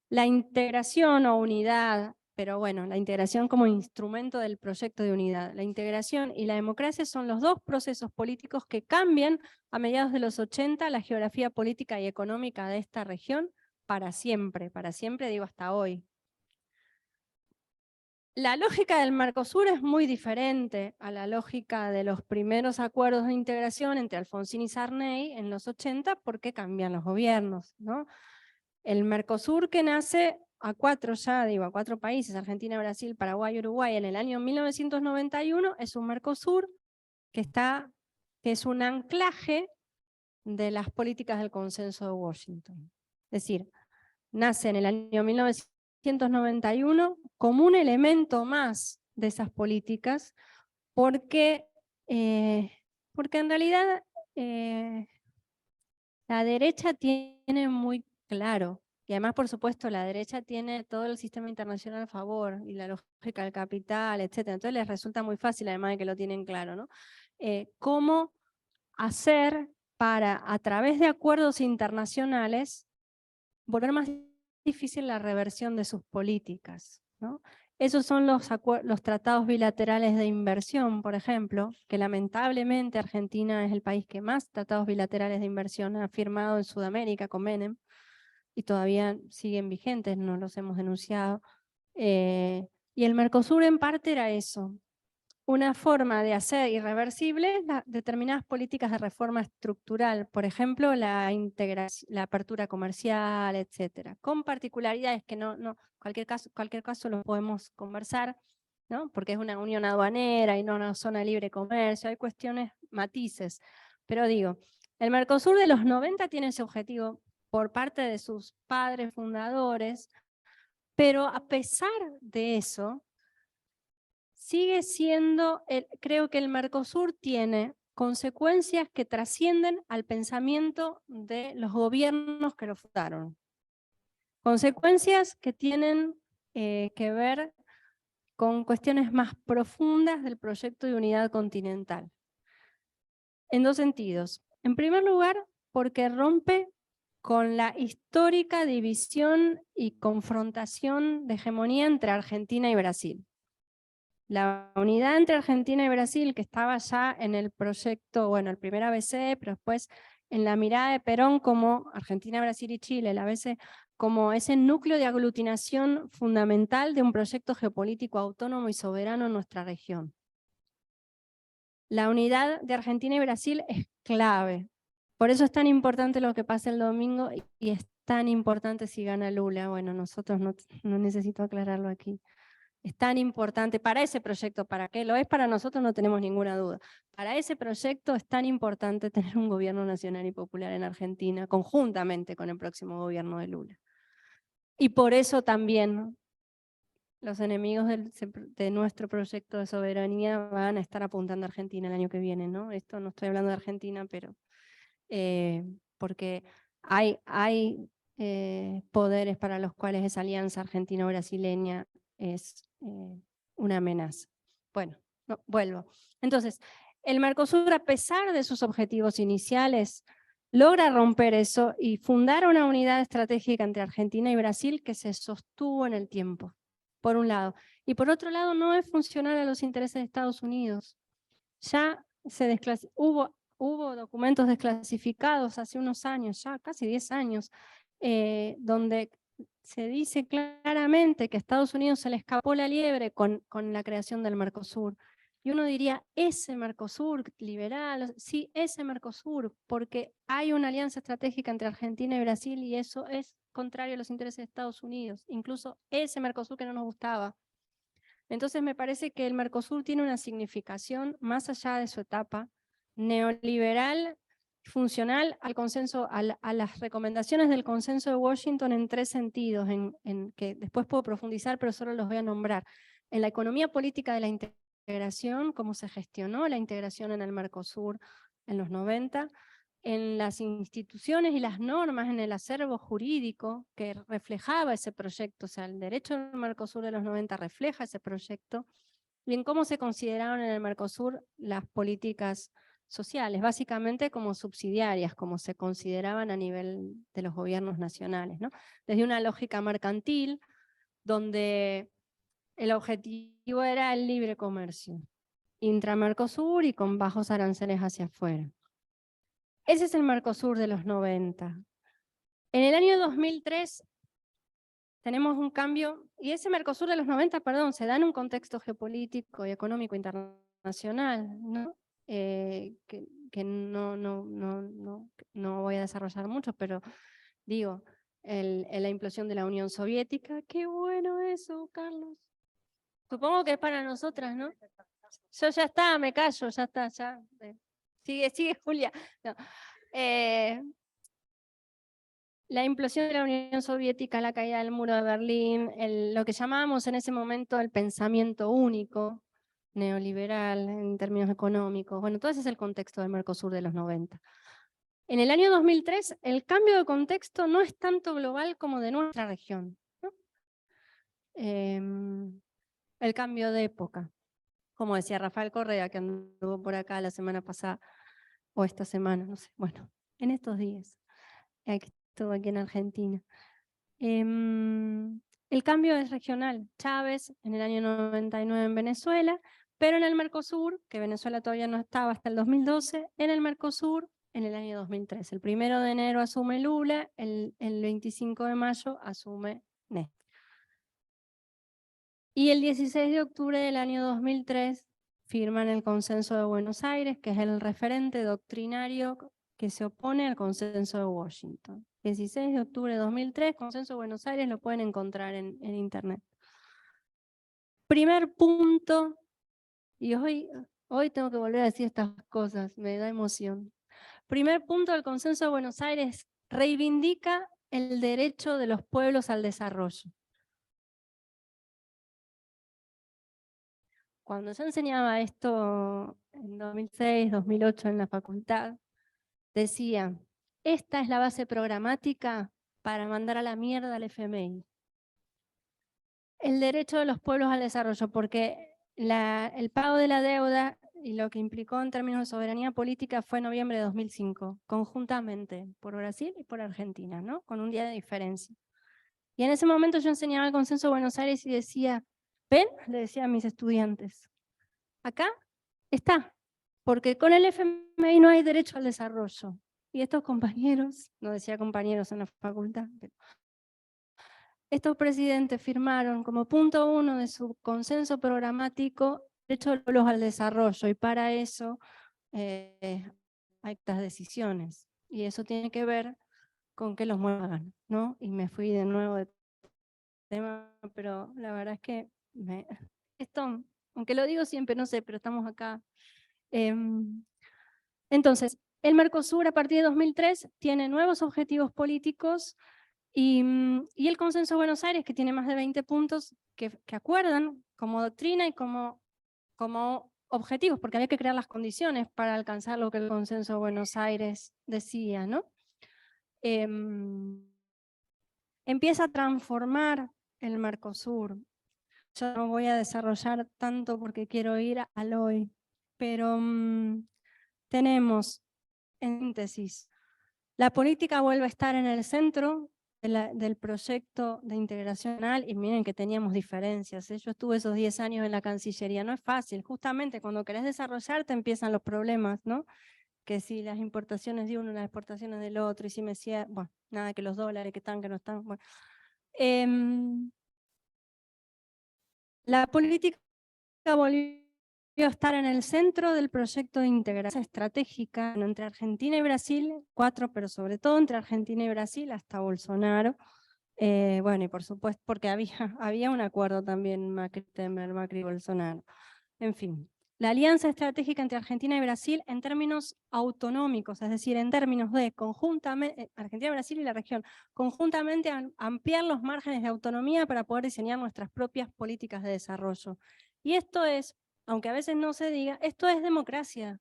La integración o unidad, pero bueno, la integración como instrumento del proyecto de unidad. La integración y la democracia son los dos procesos políticos que cambian a mediados de los 80 la geografía política y económica de esta región para siempre digo hasta hoy. La lógica del Mercosur es muy diferente a la lógica de los primeros acuerdos de integración entre Alfonsín y Sarney en los 80 porque cambian los gobiernos, ¿no? El Mercosur que nace a 4 países, Argentina, Brasil, Paraguay, Uruguay, en el año 1991, es un Mercosur que es un anclaje de las políticas del consenso de Washington. Es decir, nace en el año 1991 como un elemento más de esas políticas porque en realidad la derecha tiene muy claro, y además por supuesto la derecha tiene todo el sistema internacional a favor y la lógica del capital, etc. Entonces les resulta muy fácil, además de que lo tienen claro, ¿no? Cómo hacer para, a través de acuerdos internacionales, volver más difícil la reversión de sus políticas, ¿no? Esos son los tratados bilaterales de inversión, por ejemplo, que lamentablemente Argentina es el país que más tratados bilaterales de inversión ha firmado en Sudamérica con Menem, y todavía siguen vigentes, no los hemos denunciado. Y el Mercosur en parte era eso, una forma de hacer irreversibles determinadas políticas de reforma estructural, por ejemplo, la apertura comercial, etcétera, con particularidades que cualquier caso lo podemos conversar, ¿no? Porque es una unión aduanera y no una zona libre de comercio, hay cuestiones, matices, pero digo, el Mercosur de los 90 tiene ese objetivo por parte de sus padres fundadores, pero a pesar de eso, sigue siendo, creo que el Mercosur tiene consecuencias que trascienden al pensamiento de los gobiernos que lo fundaron. Consecuencias que tienen que ver con cuestiones más profundas del proyecto de unidad continental. En 2 sentidos. En primer lugar, porque rompe con la histórica división y confrontación de hegemonía entre Argentina y Brasil. La unidad entre Argentina y Brasil, que estaba ya en el proyecto, bueno, el primer ABC, pero después en la mirada de Perón como Argentina, Brasil y Chile, el ABC, como ese núcleo de aglutinación fundamental de un proyecto geopolítico autónomo y soberano en nuestra región. La unidad de Argentina y Brasil es clave. Por eso es tan importante lo que pasa el domingo y es tan importante si gana Lula. Bueno, nosotros no necesito aclararlo aquí. Es tan importante para ese proyecto, ¿para qué lo es? Para nosotros no tenemos ninguna duda. Para ese proyecto es tan importante tener un gobierno nacional y popular en Argentina, conjuntamente con el próximo gobierno de Lula. Y por eso también los enemigos de nuestro proyecto de soberanía van a estar apuntando a Argentina el año que viene, ¿no? Esto no estoy hablando de Argentina, pero porque hay poderes para los cuales esa alianza argentino-brasileña es una amenaza. Bueno, no, vuelvo. Entonces, el Mercosur, a pesar de sus objetivos iniciales, logra romper eso y fundar una unidad estratégica entre Argentina y Brasil que se sostuvo en el tiempo, por un lado. Y por otro lado, no es funcional a los intereses de Estados Unidos. Ya hubo documentos desclasificados hace unos años, ya casi 10 años, donde se dice claramente que a Estados Unidos se le escapó la liebre con la creación del Mercosur. Y uno diría, ese Mercosur liberal, sí, ese Mercosur, porque hay una alianza estratégica entre Argentina y Brasil y eso es contrario a los intereses de Estados Unidos. Incluso ese Mercosur que no nos gustaba. Entonces me parece que el Mercosur tiene una significación más allá de su etapa neoliberal, funcional al consenso, a las recomendaciones del consenso de Washington en 3 sentidos, en que después puedo profundizar, pero solo los voy a nombrar. En la economía política de la integración, cómo se gestionó la integración en el Mercosur en los 90, en las instituciones y las normas, en el acervo jurídico que reflejaba ese proyecto, o sea, el derecho del Mercosur de los 90 refleja ese proyecto, y en cómo se consideraron en el Mercosur las políticas sociales, básicamente como subsidiarias, como se consideraban a nivel de los gobiernos nacionales, ¿no? Desde una lógica mercantil, donde el objetivo era el libre comercio, intra-Mercosur y con bajos aranceles hacia afuera. Ese es el Mercosur de los 90. En el año 2003 tenemos un cambio, y ese Mercosur de los 90, perdón, se da en un contexto geopolítico y económico internacional, ¿no? Que no voy a desarrollar mucho, pero digo, la implosión de la Unión Soviética, qué bueno eso, Carlos. Supongo que es para nosotras, ¿no? Yo ya está, me callo, ya está, ya. Sigue Julia. No. La implosión de la Unión Soviética, la caída del muro de Berlín, lo que llamábamos en ese momento el pensamiento único, neoliberal en términos económicos. Bueno, todo ese es el contexto del Mercosur de los 90. En el año 2003, el cambio de contexto no es tanto global como de nuestra región, ¿no? El cambio de época, como decía Rafael Correa, que anduvo por acá la semana pasada, o esta semana, no sé, bueno, en estos días, que estuvo aquí en Argentina. El cambio es regional. Chávez en el año 99 en Venezuela, pero en el Mercosur, que Venezuela todavía no estaba hasta el 2012, en el Mercosur en el año 2003. El 1 de enero asume Lula, el 25 de mayo asume Néstor. Y el 16 de octubre del año 2003 firman el Consenso de Buenos Aires, que es el referente doctrinario que se opone al Consenso de Washington. 16 de octubre de 2003, Consenso de Buenos Aires, lo pueden encontrar en internet. Primer punto, y hoy tengo que volver a decir estas cosas, me da emoción. Primer punto del Consenso de Buenos Aires, reivindica el derecho de los pueblos al desarrollo. Cuando yo enseñaba esto en 2006, 2008 en la facultad, decía, esta es la base programática para mandar a la mierda al FMI. El derecho de los pueblos al desarrollo, porque el pago de la deuda y lo que implicó en términos de soberanía política fue en noviembre de 2005, conjuntamente, por Brasil y por Argentina, ¿no? Con un día de diferencia. Y en ese momento yo enseñaba el Consenso de Buenos Aires y decía, ¿ven? Le decía a mis estudiantes, acá está, porque con el FMI no hay derecho al desarrollo. Y estos compañeros, no decía compañeros en la facultad, pero estos presidentes firmaron como punto 1 de su consenso programático derecho de los pueblos al desarrollo, y para eso hay estas decisiones. Y eso tiene que ver con que los muevan, ¿no? Y me fui de nuevo de tema, pero la verdad es que esto, aunque lo digo siempre, no sé, pero estamos acá. Entonces, el Mercosur a partir de 2003 tiene nuevos objetivos políticos y el Consenso de Buenos Aires, que tiene más de 20 puntos que acuerdan como doctrina y como objetivos, porque había que crear las condiciones para alcanzar lo que el Consenso de Buenos Aires decía, ¿no? Empieza a transformar el Mercosur. yo no voy a desarrollar tanto porque quiero ir al hoy, pero tenemos, en síntesis, la política vuelve a estar en el centro del proyecto de integración nacional, y miren que teníamos diferencias, ¿eh? Yo estuve esos 10 años en la Cancillería, no es fácil, justamente cuando querés desarrollarte empiezan los problemas, ¿no? Que si las importaciones de uno, las exportaciones del otro, y si me decía, bueno, nada, que los dólares, que están, que no están, bueno. La política volvió a estar en el centro del proyecto de integración estratégica entre Argentina y Brasil, 4, pero sobre todo entre Argentina y Brasil hasta Bolsonaro. Bueno, y por supuesto, porque había un acuerdo también Macri-Temer, Macri-Bolsonaro. En fin, la alianza estratégica entre Argentina y Brasil en términos autonómicos, es decir, en términos de conjuntamente, Argentina, Brasil y la región, conjuntamente ampliar los márgenes de autonomía para poder diseñar nuestras propias políticas de desarrollo. Y esto es, aunque a veces no se diga, esto es democracia,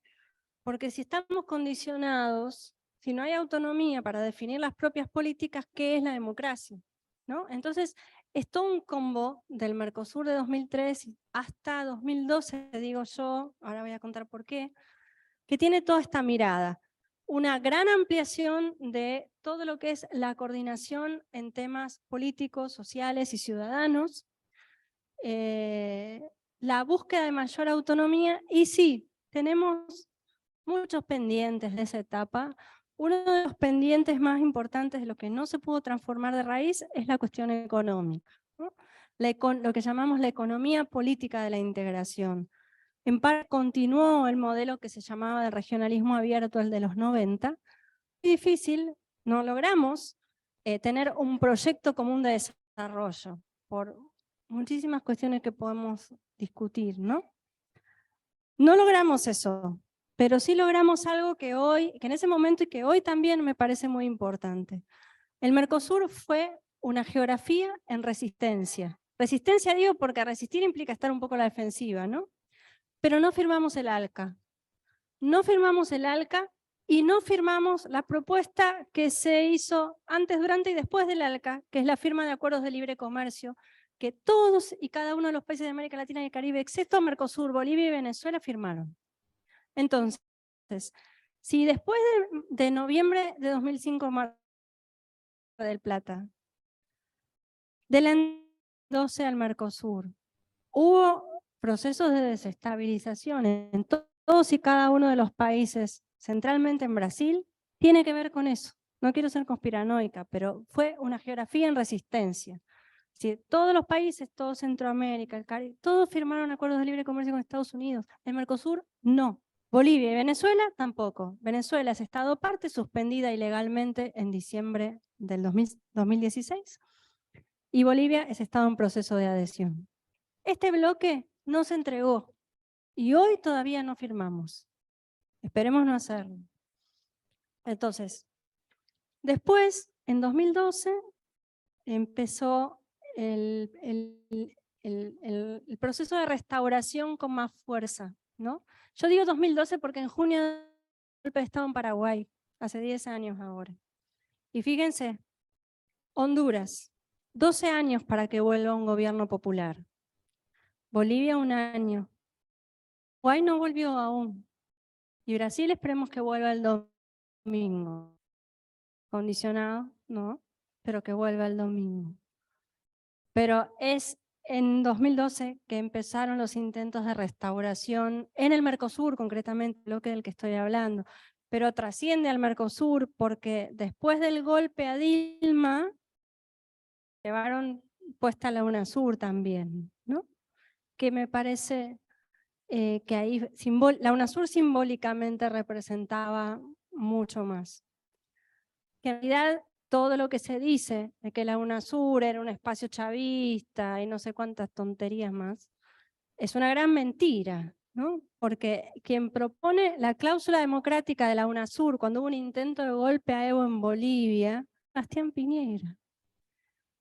porque si estamos condicionados, si no hay autonomía para definir las propias políticas, ¿qué es la democracia? ¿No? Entonces, es todo un combo del Mercosur de 2003 hasta 2012, digo yo, ahora voy a contar por qué, que tiene toda esta mirada. Una gran ampliación de todo lo que es la coordinación en temas políticos, sociales y ciudadanos, la búsqueda de mayor autonomía, y sí, tenemos muchos pendientes de esa etapa. Uno de los pendientes más importantes de lo que no se pudo transformar de raíz es la cuestión económica, ¿no? Lo que llamamos la economía política de la integración. En parte continuó el modelo que se llamaba de regionalismo abierto, el de los 90. Muy difícil, no logramos tener un proyecto común de desarrollo, por muchísimas cuestiones que podemos discutir, ¿no? No logramos eso, pero sí logramos algo que en ese momento y que hoy también me parece muy importante. El Mercosur fue una geografía en resistencia. Resistencia digo porque resistir implica estar un poco a la defensiva, ¿no? Pero no firmamos el ALCA. No firmamos el ALCA y no firmamos la propuesta que se hizo antes, durante y después del ALCA, que es la firma de acuerdos de libre comercio, que todos y cada uno de los países de América Latina y el Caribe, excepto Mercosur, Bolivia y Venezuela, firmaron. Entonces, si después de noviembre de 2005, Mar del Plata, del 12 al Mercosur, hubo procesos de desestabilización en todos y cada uno de los países, centralmente en Brasil, tiene que ver con eso. No quiero ser conspiranoica, pero fue una geografía en resistencia. Si todos los países, todo Centroamérica, el Caribe, todos firmaron acuerdos de libre comercio con Estados Unidos. El Mercosur, no. Bolivia y Venezuela, tampoco. Venezuela es Estado parte, suspendida ilegalmente en diciembre del 2016. Y Bolivia es Estado en proceso de adhesión. Este bloque no se entregó y hoy todavía no firmamos. Esperemos no hacerlo. Entonces, después, en 2012, empezó el proceso de restauración con más fuerza, ¿no? Yo digo 2012 porque en junio el golpe de Estado en Paraguay, hace 10 años ahora. Y fíjense, Honduras, 12 años para que vuelva un gobierno popular. Bolivia, 1 año. Uruguay no volvió aún. Y Brasil esperemos que vuelva el domingo. Condicionado, ¿no? Pero que vuelva el domingo. Pero es en 2012 que empezaron los intentos de restauración en el Mercosur, concretamente, lo que del que estoy hablando. Pero trasciende al Mercosur porque después del golpe a Dilma, llevaron puesta la UNASUR también, ¿no? Que me parece que ahí la UNASUR simbólicamente representaba mucho más. Que en realidad todo lo que se dice de que la UNASUR era un espacio chavista y no sé cuántas tonterías más, es una gran mentira, ¿no? Porque quien propone la cláusula democrática de la UNASUR cuando hubo un intento de golpe a Evo en Bolivia, Sebastián Piñera.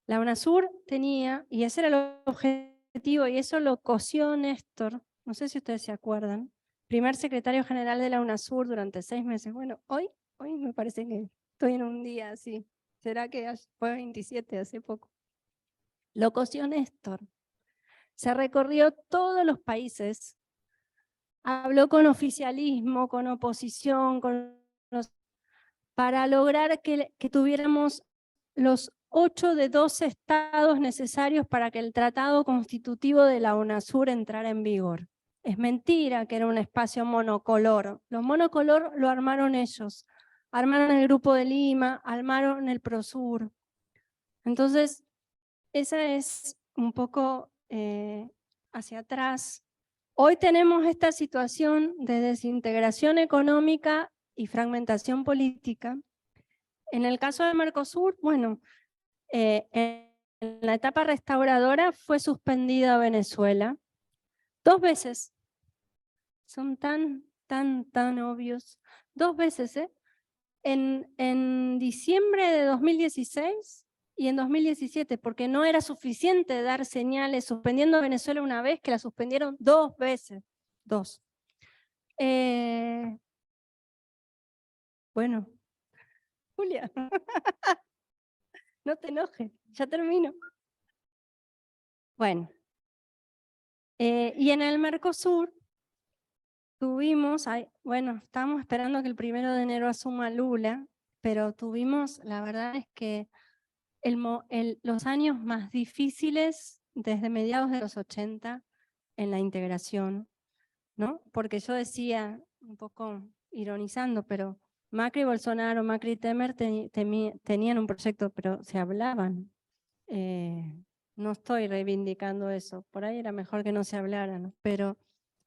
La UNASUR tenía, y ese era el objetivo, y eso lo cosió Néstor, no sé si ustedes se acuerdan, primer secretario general de la UNASUR durante 6 meses. Bueno, hoy me parece que estoy en un día así. ¿Será que fue 27 hace poco? Lo cosió Néstor. se recorrió todos los países, habló con oficialismo, con oposición, para lograr que tuviéramos los 8 de 12 estados necesarios para que el tratado constitutivo de la UNASUR entrara en vigor. Es mentira que era un espacio monocolor. Lo monocolor lo armaron ellos. Armaron el Grupo de Lima, armaron el Prosur. Entonces, esa es un poco hacia atrás. Hoy tenemos esta situación de desintegración económica y fragmentación política. En el caso de Mercosur, bueno, en la etapa restauradora fue suspendida Venezuela 2 veces. Son tan obvios. 2 veces, ¿eh? En diciembre de 2016 y en 2017, porque no era suficiente dar señales suspendiendo a Venezuela una vez, que la suspendieron 2 veces. 2. Bueno, Julia, no te enojes, ya termino. Bueno, y en el Mercosur tuvimos, bueno, estábamos esperando que el 1 de enero asuma Lula, pero tuvimos, la verdad es que los años más difíciles desde mediados de los 80 en la integración, ¿no? Porque yo decía, un poco ironizando, pero Macri, Bolsonaro, Macri y Temer tenían un proyecto, pero se hablaban. No estoy reivindicando eso, por ahí era mejor que no se hablaran, pero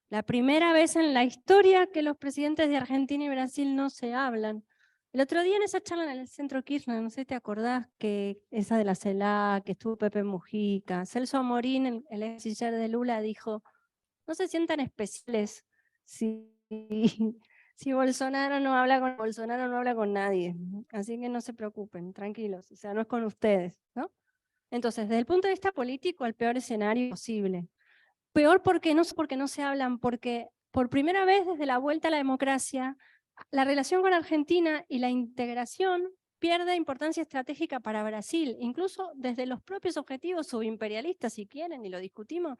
la primera vez en la historia que los presidentes de Argentina y Brasil no se hablan. El otro día en esa charla en el Centro Kirchner, no sé si te acordás, que esa de la CELAC, que estuvo Pepe Mujica, Celso Amorín, el ex canciller de Lula, dijo, no se sientan especiales si Bolsonaro no habla con nadie, así que no se preocupen, tranquilos, o sea, no es con ustedes, ¿no? Entonces, desde el punto de vista político, el peor escenario posible. Peor porque no se hablan, porque por primera vez desde la vuelta a la democracia, la relación con Argentina y la integración pierde importancia estratégica para Brasil, incluso desde los propios objetivos subimperialistas, si quieren, y lo discutimos.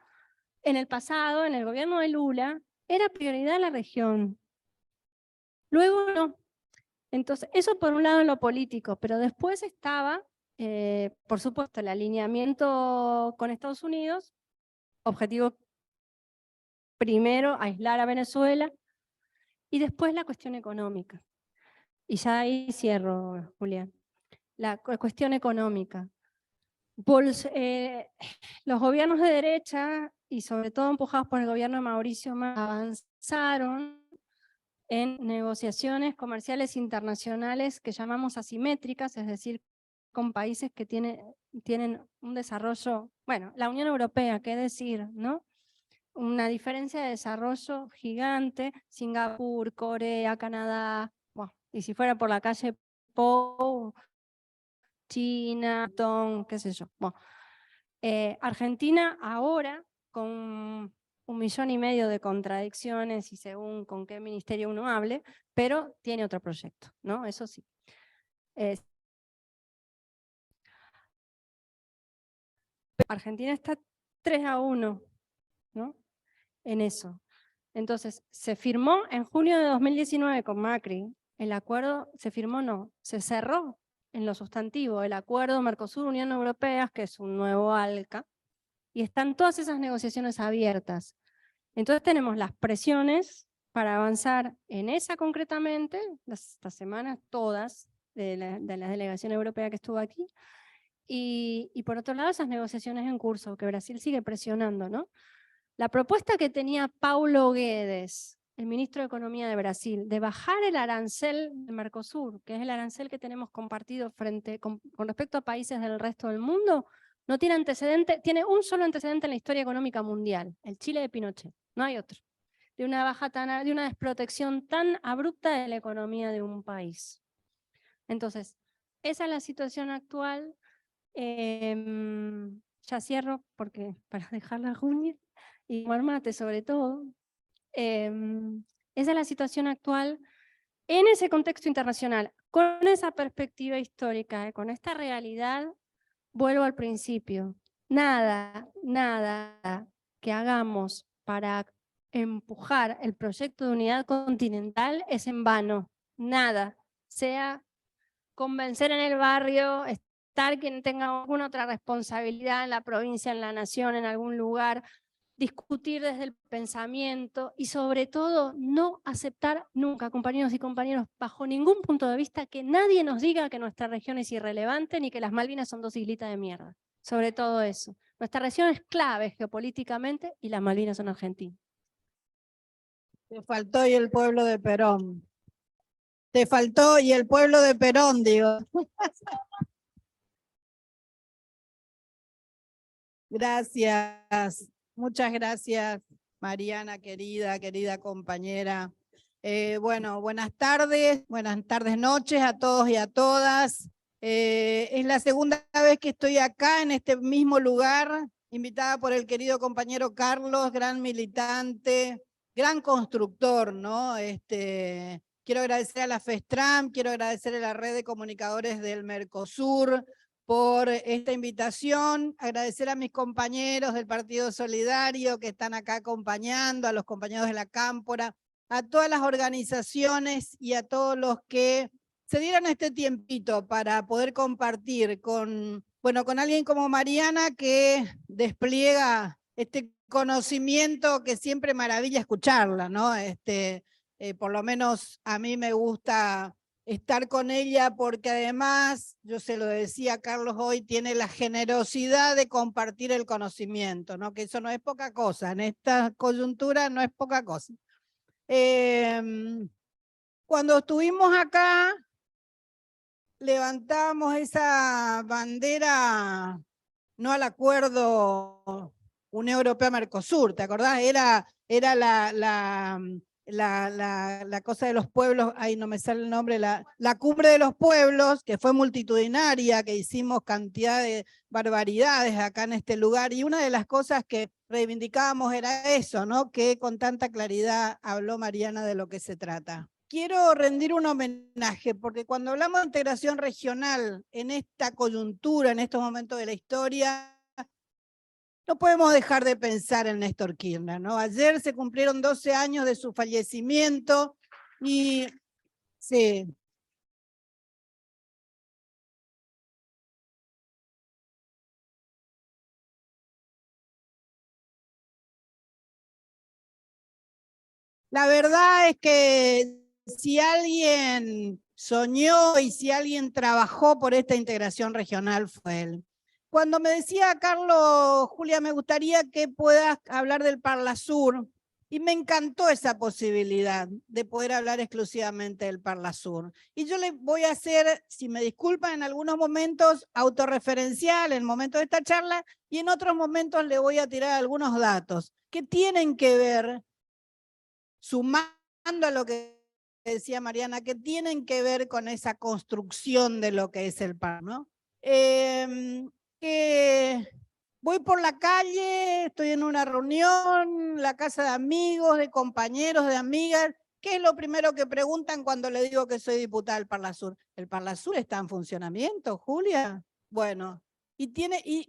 En el pasado, en el gobierno de Lula, era prioridad la región. Luego no. Entonces, eso por un lado en lo político, pero después estaba, por supuesto, el alineamiento con Estados Unidos, objetivo primero aislar a Venezuela, y después la cuestión económica. Y ya ahí cierro, Julián. La cuestión económica. Los gobiernos de derecha, y sobre todo empujados por el gobierno de Mauricio Macri, avanzaron en negociaciones comerciales internacionales que llamamos asimétricas, es decir, con países que tienen un desarrollo, bueno, la Unión Europea, qué decir, ¿no? Una diferencia de desarrollo gigante, Singapur, Corea, Canadá, bueno, y si fuera por la calle Pou, China, qué sé yo. Bueno, Argentina ahora, con 1,5 millones de contradicciones y según con qué ministerio uno hable, pero tiene otro proyecto, ¿no? Eso sí. Argentina está 3-1, ¿no? En eso. Entonces, se firmó en junio de 2019 con Macri, el acuerdo se firmó, no, se cerró en lo sustantivo, el acuerdo Mercosur-Unión Europea, que es un nuevo ALCA, y están todas esas negociaciones abiertas. Entonces tenemos las presiones para avanzar en esa concretamente, estas semanas todas, de la delegación europea que estuvo aquí, y por otro lado esas negociaciones en curso, que Brasil sigue presionando, ¿no? La propuesta que tenía Paulo Guedes, el ministro de Economía de Brasil, de bajar el arancel de Mercosur, que es el arancel que tenemos compartido con respecto a países del resto del mundo, no tiene antecedente, tiene un solo antecedente en la historia económica mundial, el Chile de Pinochet, no hay otro, de una desprotección tan abrupta de la economía de un país. Entonces, esa es la situación actual. Ya cierro, porque para dejar la uña y tomar mate sobre todo. Esa es la situación actual en ese contexto internacional, con esa perspectiva histórica, con esta realidad. Vuelvo al principio, nada que hagamos para empujar el proyecto de unidad continental es en vano. Nada, sea convencer en el barrio, estar quien tenga alguna otra responsabilidad en la provincia, en la nación, en algún lugar, discutir desde el pensamiento y sobre todo no aceptar nunca, compañeros y compañeros, bajo ningún punto de vista, que nadie nos diga que nuestra región es irrelevante ni que las Malvinas son 2 islitas de mierda. Sobre todo eso. Nuestra región es clave geopolíticamente y las Malvinas son argentinas. Te faltó y el pueblo de Perón. Te faltó y el pueblo de Perón, digo. Gracias. Muchas gracias, Mariana, querida compañera. Bueno, buenas tardes, noches a todos y a todas. Es la segunda vez que estoy acá en este mismo lugar, invitada por el querido compañero Carlos, gran militante, gran constructor, ¿no? Quiero agradecer a la FESTRAM, quiero agradecer a la Red de Comunicadores del Mercosur por esta invitación, agradecer a mis compañeros del Partido Solidario que están acá acompañando, a los compañeros de la Cámpora, a todas las organizaciones y a todos los que se dieron este tiempito para poder compartir con alguien como Mariana que despliega este conocimiento que siempre maravilla escucharla, ¿no? Por lo menos a mí me gusta estar con ella porque además, yo se lo decía a Carlos hoy, tiene la generosidad de compartir el conocimiento, ¿no? Que eso no es poca cosa, en esta coyuntura no es poca cosa. Cuando estuvimos acá, levantamos esa bandera no al acuerdo Unión Europea-Mercosur, ¿te acordás? Era la cosa de los pueblos, ahí no me sale el nombre, la cumbre de los pueblos, que fue multitudinaria, que hicimos cantidad de barbaridades acá en este lugar, y una de las cosas que reivindicábamos era eso, ¿no? Que con tanta claridad habló Mariana de lo que se trata. Quiero rendir un homenaje, porque cuando hablamos de integración regional en esta coyuntura, en estos momentos de la historia, no podemos dejar de pensar en Néstor Kirchner, ¿no? Ayer se cumplieron 12 años de su fallecimiento y sí. La verdad es que si alguien soñó y si alguien trabajó por esta integración regional fue él. Cuando me decía Carlos, Julia, me gustaría que puedas hablar del Parlasur, y me encantó esa posibilidad de poder hablar exclusivamente del Parlasur. Y yo le voy a hacer, si me disculpan, en algunos momentos autorreferencial, en momentos de esta charla, y en otros momentos le voy a tirar algunos datos que tienen que ver, sumando a lo que decía Mariana, que tienen que ver con esa construcción de lo que es el PAR, ¿no? Que voy por la calle, estoy en una reunión, la casa de amigos, de compañeros, de amigas. ¿Qué es lo primero que preguntan cuando le digo que soy diputada del Parlasur? ¿El Parlasur está en funcionamiento, Julia? Bueno,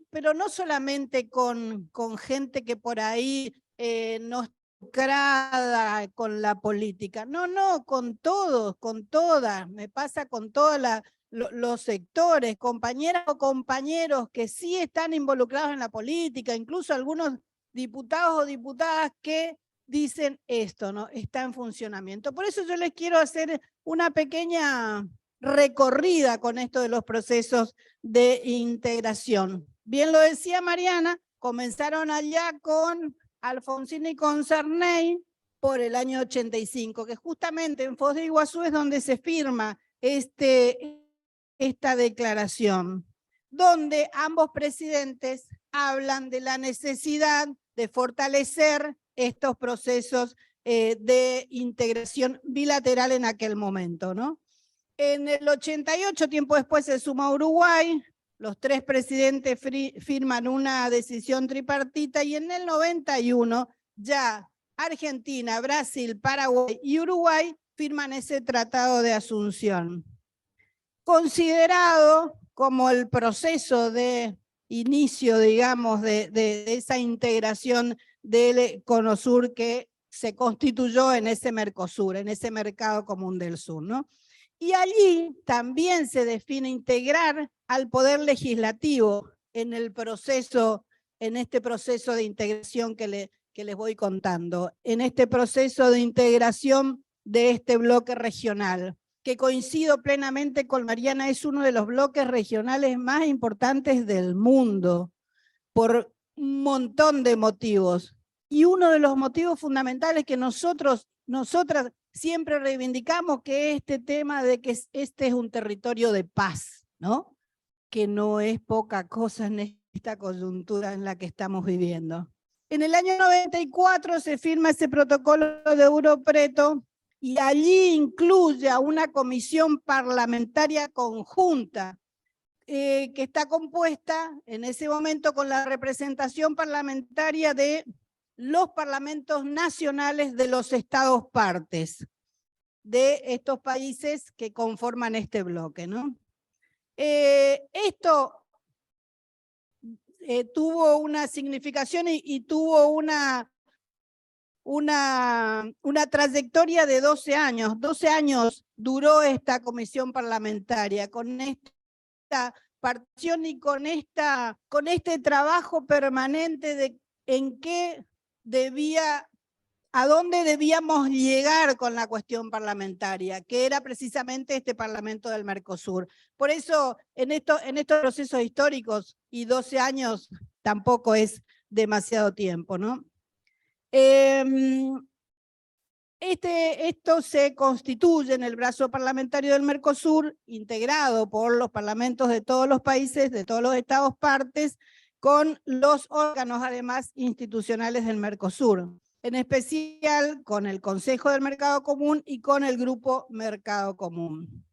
pero no solamente con gente que por ahí no está involucrada con la política. No, con todos, con todas. Me pasa con todos los sectores, compañeras o compañeros que sí están involucrados en la política, incluso algunos diputados o diputadas que dicen esto, ¿no? Está en funcionamiento. Por eso yo les quiero hacer una pequeña recorrida con esto de los procesos de integración. Bien lo decía Mariana, comenzaron allá con Alfonsín y con Sarney por el año 85, que justamente en Foz de Iguazú es donde se firma esta declaración, donde ambos presidentes hablan de la necesidad de fortalecer estos procesos de integración bilateral en aquel momento, ¿no? En el 88, tiempo después, se suma Uruguay. Los 3 presidentes firman una decisión tripartita y en el 91 ya Argentina, Brasil, Paraguay y Uruguay firman ese tratado de Asunción. Considerado como el proceso de inicio, digamos, de esa integración del Cono Sur que se constituyó en ese Mercosur, en ese mercado común del sur, ¿no? Y allí también se define integrar al poder legislativo en el proceso, en este proceso de integración que les voy contando, en este proceso de integración de este bloque regional, que coincido plenamente con Mariana, es uno de los bloques regionales más importantes del mundo, por un montón de motivos. Y uno de los motivos fundamentales que nosotras siempre reivindicamos, que este tema de que este es un territorio de paz, ¿no? Que no es poca cosa en esta coyuntura en la que estamos viviendo. En el año 94 se firma ese protocolo de Euro Preto y allí incluye a una comisión parlamentaria conjunta que está compuesta en ese momento con la representación parlamentaria de los parlamentos nacionales de los estados partes de estos países que conforman este bloque, ¿no? Esto tuvo una significación y tuvo una trayectoria de 12 años. 12 años duró esta comisión parlamentaria con esta participación y con este trabajo permanente de a dónde debíamos llegar con la cuestión parlamentaria, que era precisamente este Parlamento del Mercosur. Por eso, en estos procesos históricos, y 12 años tampoco es demasiado tiempo, ¿no? Esto se constituye en el brazo parlamentario del Mercosur, integrado por los parlamentos de todos los países, de todos los estados partes, con los órganos además institucionales del Mercosur, en especial con el Consejo del Mercado Común y con el Grupo Mercado Común.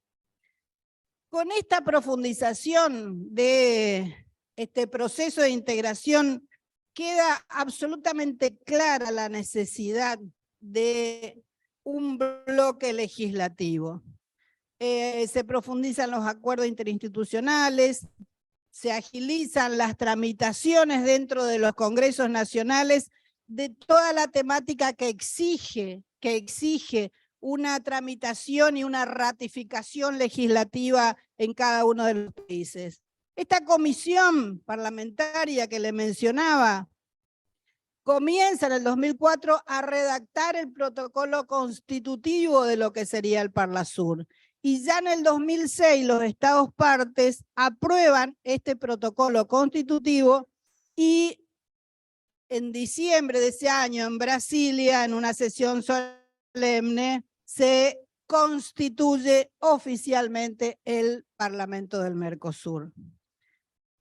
Con esta profundización de este proceso de integración queda absolutamente clara la necesidad de un bloque legislativo. Se profundizan los acuerdos interinstitucionales, se agilizan las tramitaciones dentro de los congresos nacionales de toda la temática que exige una tramitación y una ratificación legislativa en cada uno de los países. Esta comisión parlamentaria que le mencionaba comienza en el 2004 a redactar el protocolo constitutivo de lo que sería el Parlasur. Y ya en el 2006 los estados partes aprueban este protocolo constitutivo y en diciembre de ese año en Brasilia, en una sesión solemne, se constituye oficialmente el Parlamento del Mercosur.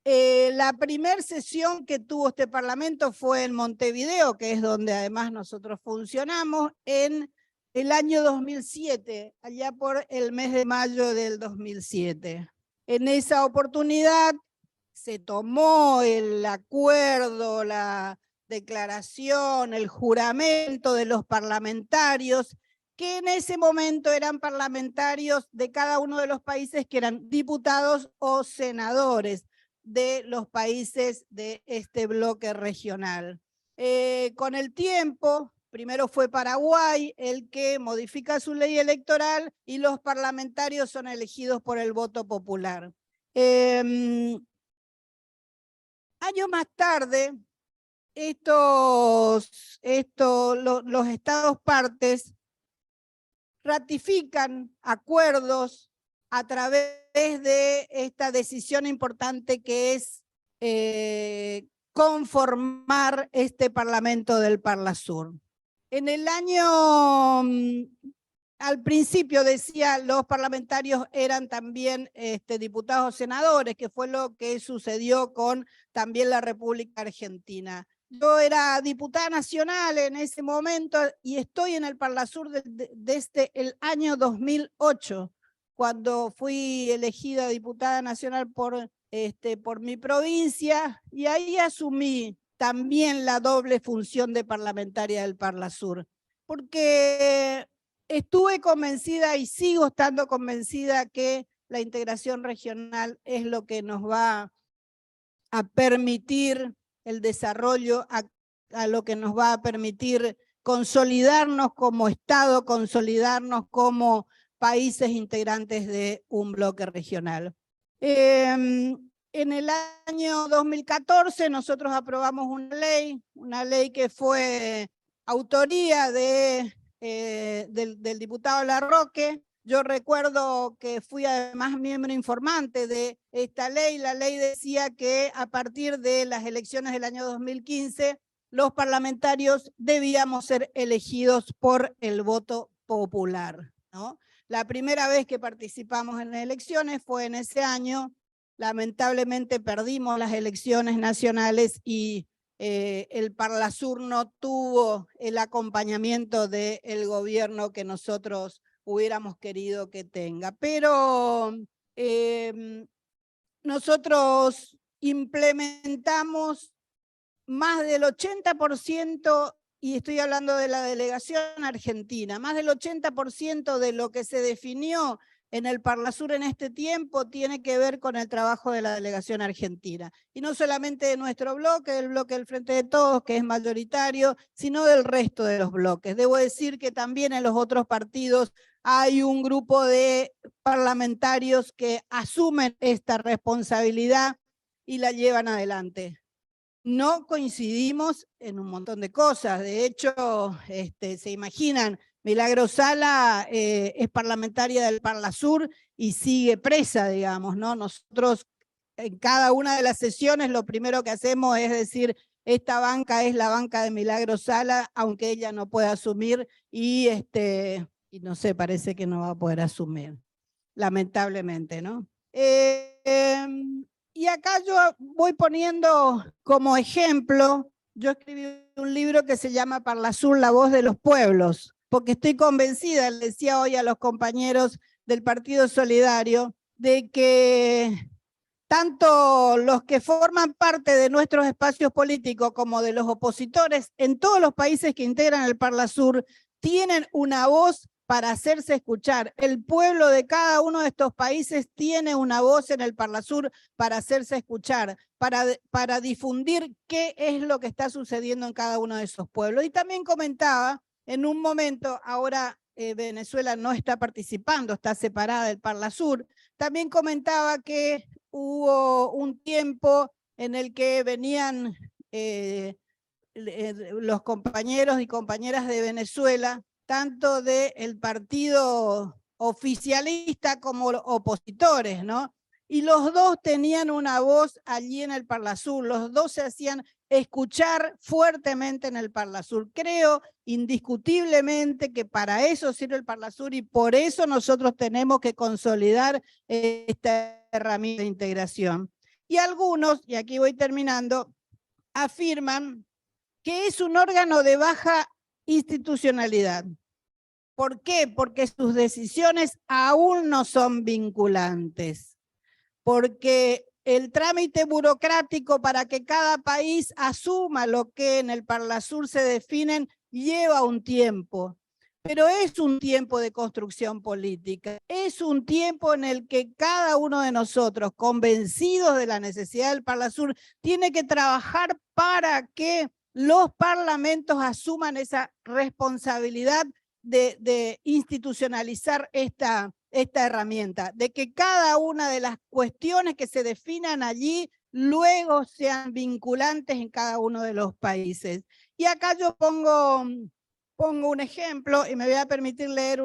La primera sesión que tuvo este Parlamento fue en Montevideo, que es donde además nosotros funcionamos, en el año 2007, allá por el mes de mayo del 2007. En esa oportunidad se tomó el acuerdo, la declaración, el juramento de los parlamentarios, que en ese momento eran parlamentarios de cada uno de los países que eran diputados o senadores de los países de este bloque regional. Con el tiempo, primero fue Paraguay el que modifica su ley electoral y los parlamentarios son elegidos por el voto popular. Años más tarde, los estados partes ratifican acuerdos a través de esta decisión importante que es conformar este Parlamento del Parlasur. En el año, al principio decía, los parlamentarios eran también diputados o senadores, que fue lo que sucedió con también la República Argentina. Yo era diputada nacional en ese momento y estoy en el Parlasur desde el año 2008, cuando fui elegida diputada nacional por mi provincia, y ahí asumí también la doble función de parlamentaria del Parlasur, porque estuve convencida y sigo estando convencida que la integración regional es lo que nos va a permitir el desarrollo, a lo que nos va a permitir consolidarnos como Estado, consolidarnos como países integrantes de un bloque regional. En el año 2014 nosotros aprobamos una ley que fue autoría del diputado Larroque. Yo recuerdo que fui además miembro informante de esta ley. La ley decía que a partir de las elecciones del año 2015, los parlamentarios debíamos ser elegidos por el voto popular, ¿no? La primera vez que participamos en elecciones fue en ese año. Lamentablemente perdimos las elecciones nacionales y el Parlasur no tuvo el acompañamiento del gobierno que nosotros hubiéramos querido que tenga. Pero nosotros implementamos más del 80%, y estoy hablando de la delegación argentina, más del 80% de lo que se definió en el Parlasur en este tiempo tiene que ver con el trabajo de la delegación argentina. Y no solamente de nuestro bloque, el bloque del Frente de Todos, que es mayoritario, sino del resto de los bloques. Debo decir que también en los otros partidos hay un grupo de parlamentarios que asumen esta responsabilidad y la llevan adelante. No coincidimos en un montón de cosas. De hecho, se imaginan, Milagro Sala es parlamentaria del Parlasur y sigue presa, digamos, ¿no? Nosotros en cada una de las sesiones lo primero que hacemos es decir, esta banca es la banca de Milagro Sala, aunque ella no pueda asumir y no sé, parece que no va a poder asumir, lamentablemente, ¿no? Y acá yo voy poniendo como ejemplo, yo escribí un libro que se llama Parlasur, la voz de los pueblos, porque estoy convencida, le decía hoy a los compañeros del Partido Solidario, de que tanto los que forman parte de nuestros espacios políticos como de los opositores en todos los países que integran el Parlasur tienen una voz para hacerse escuchar. El pueblo de cada uno de estos países tiene una voz en el Parlasur para hacerse escuchar, para difundir qué es lo que está sucediendo en cada uno de esos pueblos. Y también comentaba, en un momento, ahora Venezuela no está participando, está separada del Parlasur, también comentaba que hubo un tiempo en el que venían los compañeros y compañeras de Venezuela, tanto del partido oficialista como opositores, ¿no? Y los dos tenían una voz allí en el Parlasur, los dos se hacían escuchar fuertemente en el Parlasur. Creo indiscutiblemente que para eso sirve el Parlasur y por eso nosotros tenemos que consolidar esta herramienta de integración. Y algunos, y aquí voy terminando, afirman que es un órgano de baja institucionalidad. ¿Por qué? Porque sus decisiones aún no son vinculantes. Porque el trámite burocrático para que cada país asuma lo que en el Parlasur se definen lleva un tiempo. Pero es un tiempo de construcción política. Es un tiempo en el que cada uno de nosotros, convencidos de la necesidad del Parlasur, tiene que trabajar para que los parlamentos asuman esa responsabilidad de institucionalizar esta herramienta, de que cada una de las cuestiones que se definan allí luego sean vinculantes en cada uno de los países. Y acá yo pongo un ejemplo y me voy a permitir leer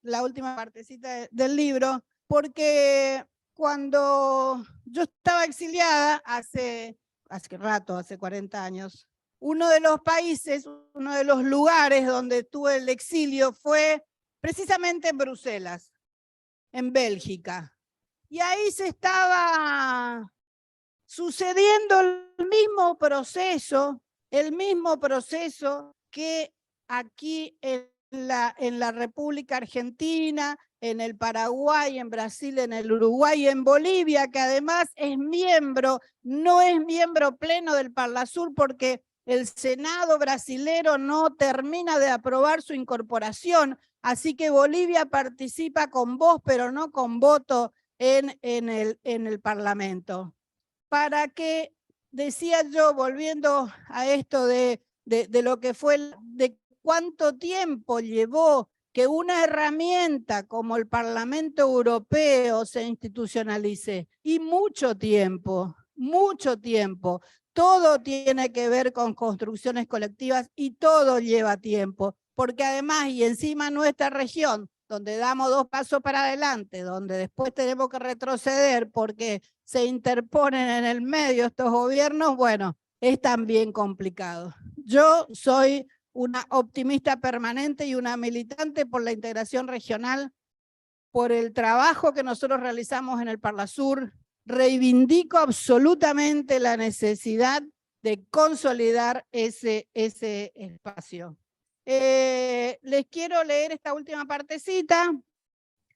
la última partecita del libro, porque cuando yo estaba exiliada hace rato, hace 40 años, uno de los países, uno de los lugares donde tuve el exilio fue precisamente en Bruselas, en Bélgica. Y ahí se estaba sucediendo el mismo proceso que aquí en la República Argentina, en el Paraguay, en Brasil, en el Uruguay, en Bolivia, que además es miembro, no es miembro pleno del Parlasur porque el Senado brasilero no termina de aprobar su incorporación, así que Bolivia participa con voz, pero no con voto en el Parlamento. para que, decía yo, volviendo a esto de lo que fue, de cuánto tiempo llevó que una herramienta como el Parlamento Europeo se institucionalice, y mucho tiempo, mucho tiempo. Todo tiene que ver con construcciones colectivas y todo lleva tiempo, porque además y encima nuestra región, donde damos 2 pasos para adelante, donde después tenemos que retroceder porque se interponen en el medio estos gobiernos, bueno, es también complicado. Yo soy una optimista permanente y una militante por la integración regional, por el trabajo que nosotros realizamos en el Parlasur. Reivindico absolutamente la necesidad de consolidar ese espacio. Les quiero leer esta última partecita.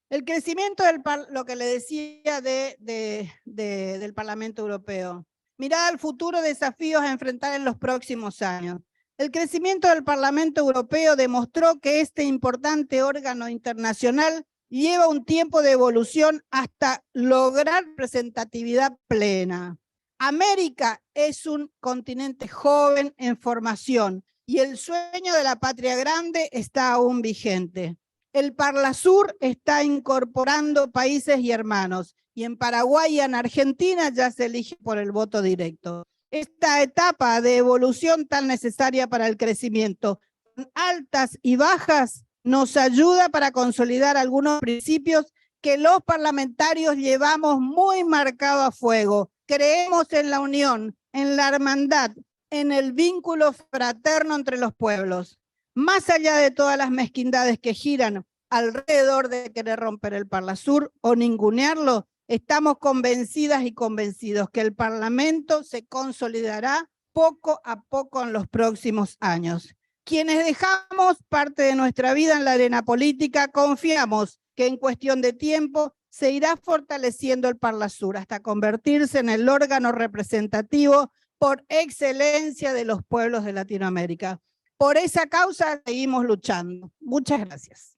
El crecimiento lo que le decía del Parlamento Europeo. Mirada al futuro, desafíos a enfrentar en los próximos años. El crecimiento del Parlamento Europeo demostró que este importante órgano internacional lleva un tiempo de evolución hasta lograr representatividad plena. América es un continente joven en formación y el sueño de la patria grande está aún vigente. El Parlasur está incorporando países y hermanos, y en Paraguay y en Argentina ya se elige por el voto directo. Esta etapa de evolución tan necesaria para el crecimiento, con altas y bajas, nos ayuda para consolidar algunos principios que los parlamentarios llevamos muy marcado a fuego. Creemos en la unión, en la hermandad, en el vínculo fraterno entre los pueblos. Más allá de todas las mezquindades que giran alrededor de querer romper el Parlasur o ningunearlo, estamos convencidas y convencidos que el Parlamento se consolidará poco a poco en los próximos años. Quienes dejamos parte de nuestra vida en la arena política, confiamos que en cuestión de tiempo se irá fortaleciendo el Parlasur hasta convertirse en el órgano representativo por excelencia de los pueblos de Latinoamérica. Por esa causa seguimos luchando. Muchas gracias.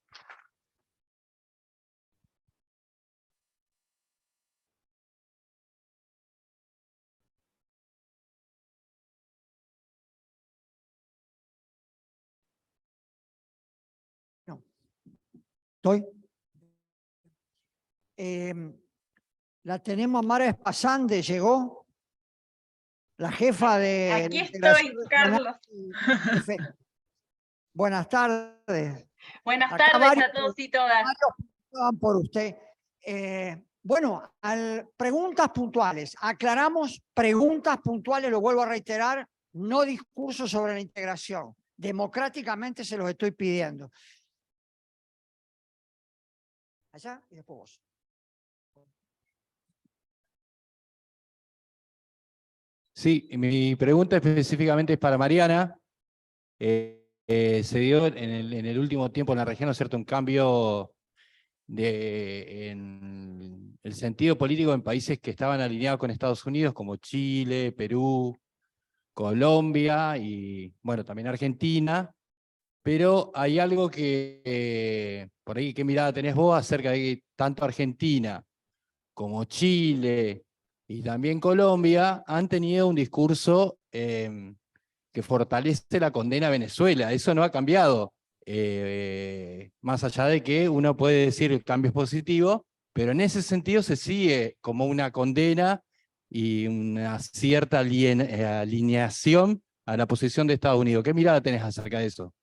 No. ¿Estoy? La tenemos a Mara Espasande, llegó. La jefa de... Aquí estoy, Carlos. Buenas tardes. Buenas Acá tardes a todos y todas. Varios por usted. Bueno, preguntas puntuales. Aclaramos preguntas puntuales, lo vuelvo a reiterar, no discursos sobre la integración. Democráticamente se los estoy pidiendo. Allá y después vos. Sí, mi pregunta específicamente es para Mariana. Se dio en el último tiempo en la región, ¿no es cierto?, un cambio en el sentido político en países que estaban alineados con Estados Unidos, como Chile, Perú, Colombia y, bueno, también Argentina. Pero hay algo que, por ahí, ¿qué mirada tenés vos acerca de que tanto Argentina como Chile y también Colombia han tenido un discurso que fortalece la condena a Venezuela? Eso no ha cambiado, más allá de que uno puede decir el cambio es positivo, pero en ese sentido se sigue como una condena y una cierta alineación a la posición de Estados Unidos. ¿Qué mirada tenés acerca de eso?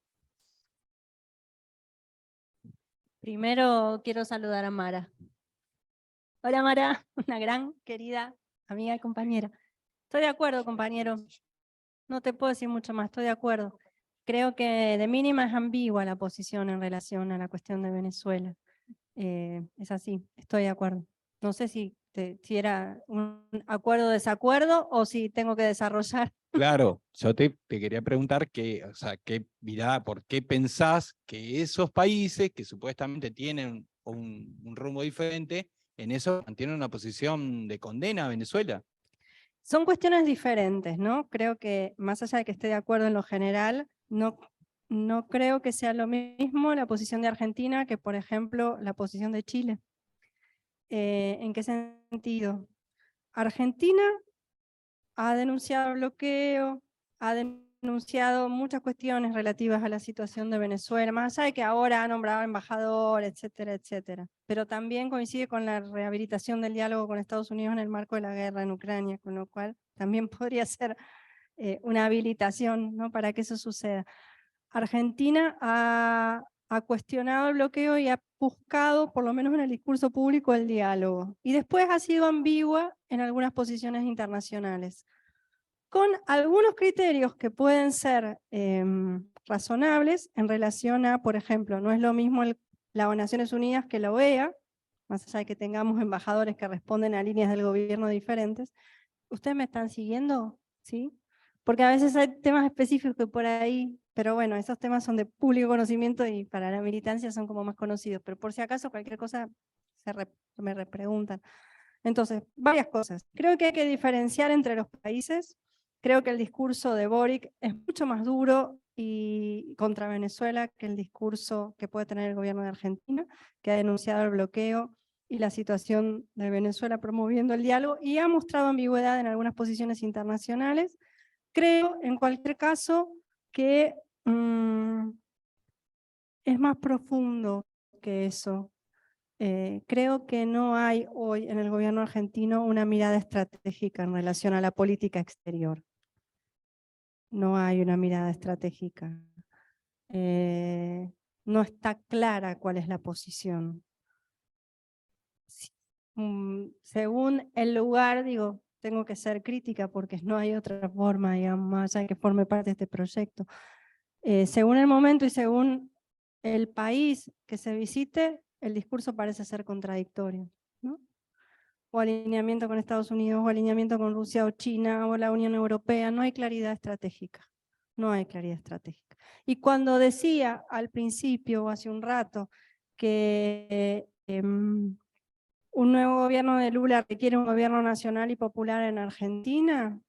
Primero quiero saludar a Mara. Hola Mara, una gran querida amiga y compañera. Estoy de acuerdo, compañero. No te puedo decir mucho más, estoy de acuerdo. Creo que de mínima es ambigua la posición en relación a la cuestión de Venezuela. Es así, estoy de acuerdo. No sé si era un acuerdo o desacuerdo o si tengo que desarrollar. Claro, yo te quería preguntar o sea, ¿por qué pensás que esos países que supuestamente tienen un rumbo diferente, en eso mantienen una posición de condena a Venezuela? Son cuestiones diferentes, ¿no? Creo que más allá de que esté de acuerdo en lo general, no creo que sea lo mismo la posición de Argentina que, por ejemplo, la posición de Chile. ¿En qué sentido? Argentina ha denunciado el bloqueo, ha denunciado muchas cuestiones relativas a la situación de Venezuela, más allá de que ahora ha nombrado embajador, etcétera, etcétera. Pero también coincide con la rehabilitación del diálogo con Estados Unidos en el marco de la guerra en Ucrania, con lo cual también podría ser una habilitación, ¿no?, para que eso suceda. Argentina ha cuestionado el bloqueo y ha buscado, por lo menos en el discurso público, el diálogo. Y después ha sido ambigua en algunas posiciones internacionales, con algunos criterios que pueden ser razonables en relación a, por ejemplo, no es lo mismo la Naciones Unidas que la OEA, más allá de que tengamos embajadores que responden a líneas del gobierno diferentes. ¿Ustedes me están siguiendo? ¿Sí? Porque a veces hay temas específicos que por ahí, pero bueno, esos temas son de público conocimiento y para la militancia son como más conocidos, pero por si acaso cualquier cosa me repreguntan. Entonces, varias cosas. Creo que hay que diferenciar entre los países. Creo que el discurso de Boric es mucho más duro y contra Venezuela que el discurso que puede tener el gobierno de Argentina, que ha denunciado el bloqueo y la situación de Venezuela promoviendo el diálogo y ha mostrado ambigüedad en algunas posiciones internacionales. Creo, en cualquier caso, que es más profundo que eso. Creo que no hay hoy en el gobierno argentino una mirada estratégica en relación a la política exterior. No hay una mirada estratégica. No está clara cuál es la posición. Según el lugar, digo, tengo que ser crítica porque no hay otra forma, digamos, más allá de que forme parte de este proyecto. Según el momento y según el país que se visite, el discurso parece ser contradictorio, ¿no? O alineamiento con Estados Unidos, o alineamiento con Rusia o China, o la Unión Europea, no hay claridad estratégica. No hay claridad estratégica. Y cuando decía al principio, o hace un rato, que un nuevo gobierno de Lula requiere un gobierno nacional y popular en Argentina,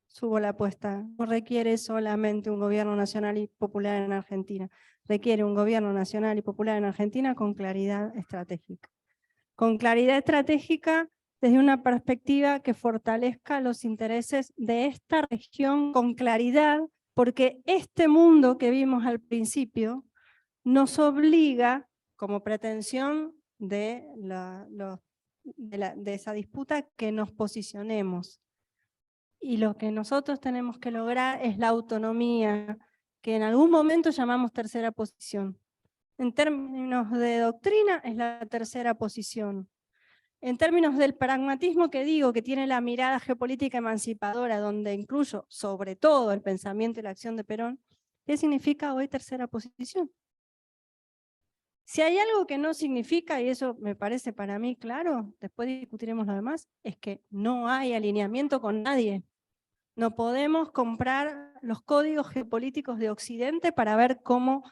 subo la apuesta. No requiere solamente un gobierno nacional y popular en Argentina, requiere un gobierno nacional y popular en Argentina con claridad estratégica. Con claridad estratégica desde una perspectiva que fortalezca los intereses de esta región con claridad, porque este mundo que vimos al principio nos obliga, como pretensión de esa disputa, que nos posicionemos. Y lo que nosotros tenemos que lograr es la autonomía, que en algún momento llamamos tercera posición. En términos de doctrina es la tercera posición. En términos del pragmatismo que digo, que tiene la mirada geopolítica emancipadora, donde incluyo sobre todo el pensamiento y la acción de Perón, ¿qué significa hoy tercera posición? Si hay algo que no significa, y eso me parece para mí claro, después discutiremos lo demás, es que no hay alineamiento con nadie. No podemos comprar los códigos geopolíticos de Occidente para ver cómo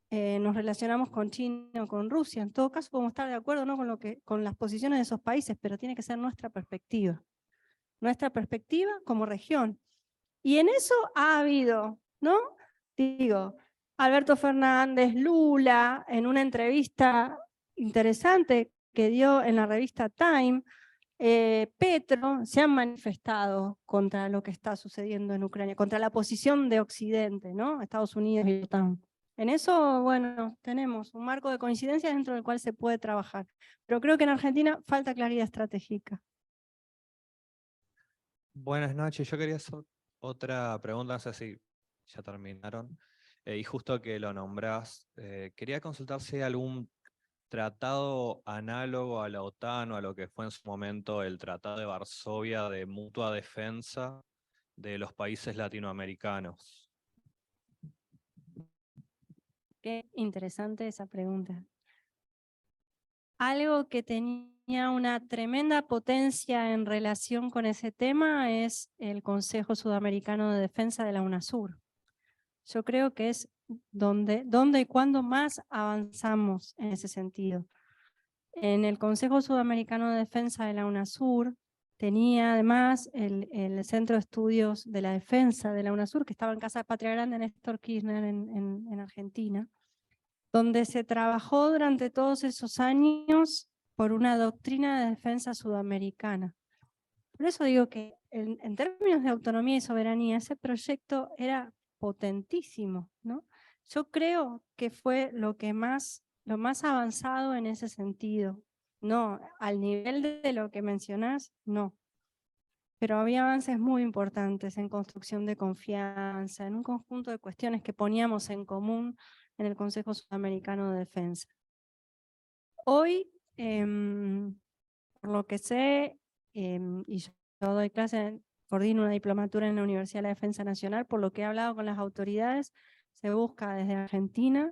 nos relacionamos con China o con Rusia. En todo caso podemos estar de acuerdo, ¿no?, con las posiciones de esos países, pero tiene que ser nuestra perspectiva como región. Y en eso ha habido, ¿no? Digo, Alberto Fernández, Lula, en una entrevista interesante que dio en la revista Time, Petro, se han manifestado contra lo que está sucediendo en Ucrania, contra la posición de Occidente, ¿no? Estados Unidos y OTAN. En eso, bueno, tenemos un marco de coincidencia dentro del cual se puede trabajar. Pero creo que en Argentina falta claridad estratégica. Buenas noches, yo quería hacer otra pregunta, no sé si ya terminaron, y justo que lo nombrás, quería consultar si hay algún tratado análogo a la OTAN o a lo que fue en su momento el Tratado de Varsovia de mutua defensa de los países latinoamericanos. Qué interesante esa pregunta. Algo que tenía una tremenda potencia en relación con ese tema es el Consejo Sudamericano de Defensa de la UNASUR. Yo creo que es donde y cuándo más avanzamos en ese sentido. En el Consejo Sudamericano de Defensa de la UNASUR tenía además el Centro de Estudios de la Defensa de la UNASUR, que estaba en Casa de Patria Grande, Néstor Kirchner en Argentina, donde se trabajó durante todos esos años por una doctrina de defensa sudamericana. Por eso digo que en términos de autonomía y soberanía, ese proyecto era potentísimo, ¿no? Yo creo que fue lo más avanzado en ese sentido. No, al nivel de lo que mencionás, no. Pero había avances muy importantes en construcción de confianza, en un conjunto de cuestiones que poníamos en común en el Consejo Sudamericano de Defensa. Hoy, por lo que sé, y yo doy clase, coordino una diplomatura en la Universidad de la Defensa Nacional, por lo que he hablado con las autoridades, se busca desde Argentina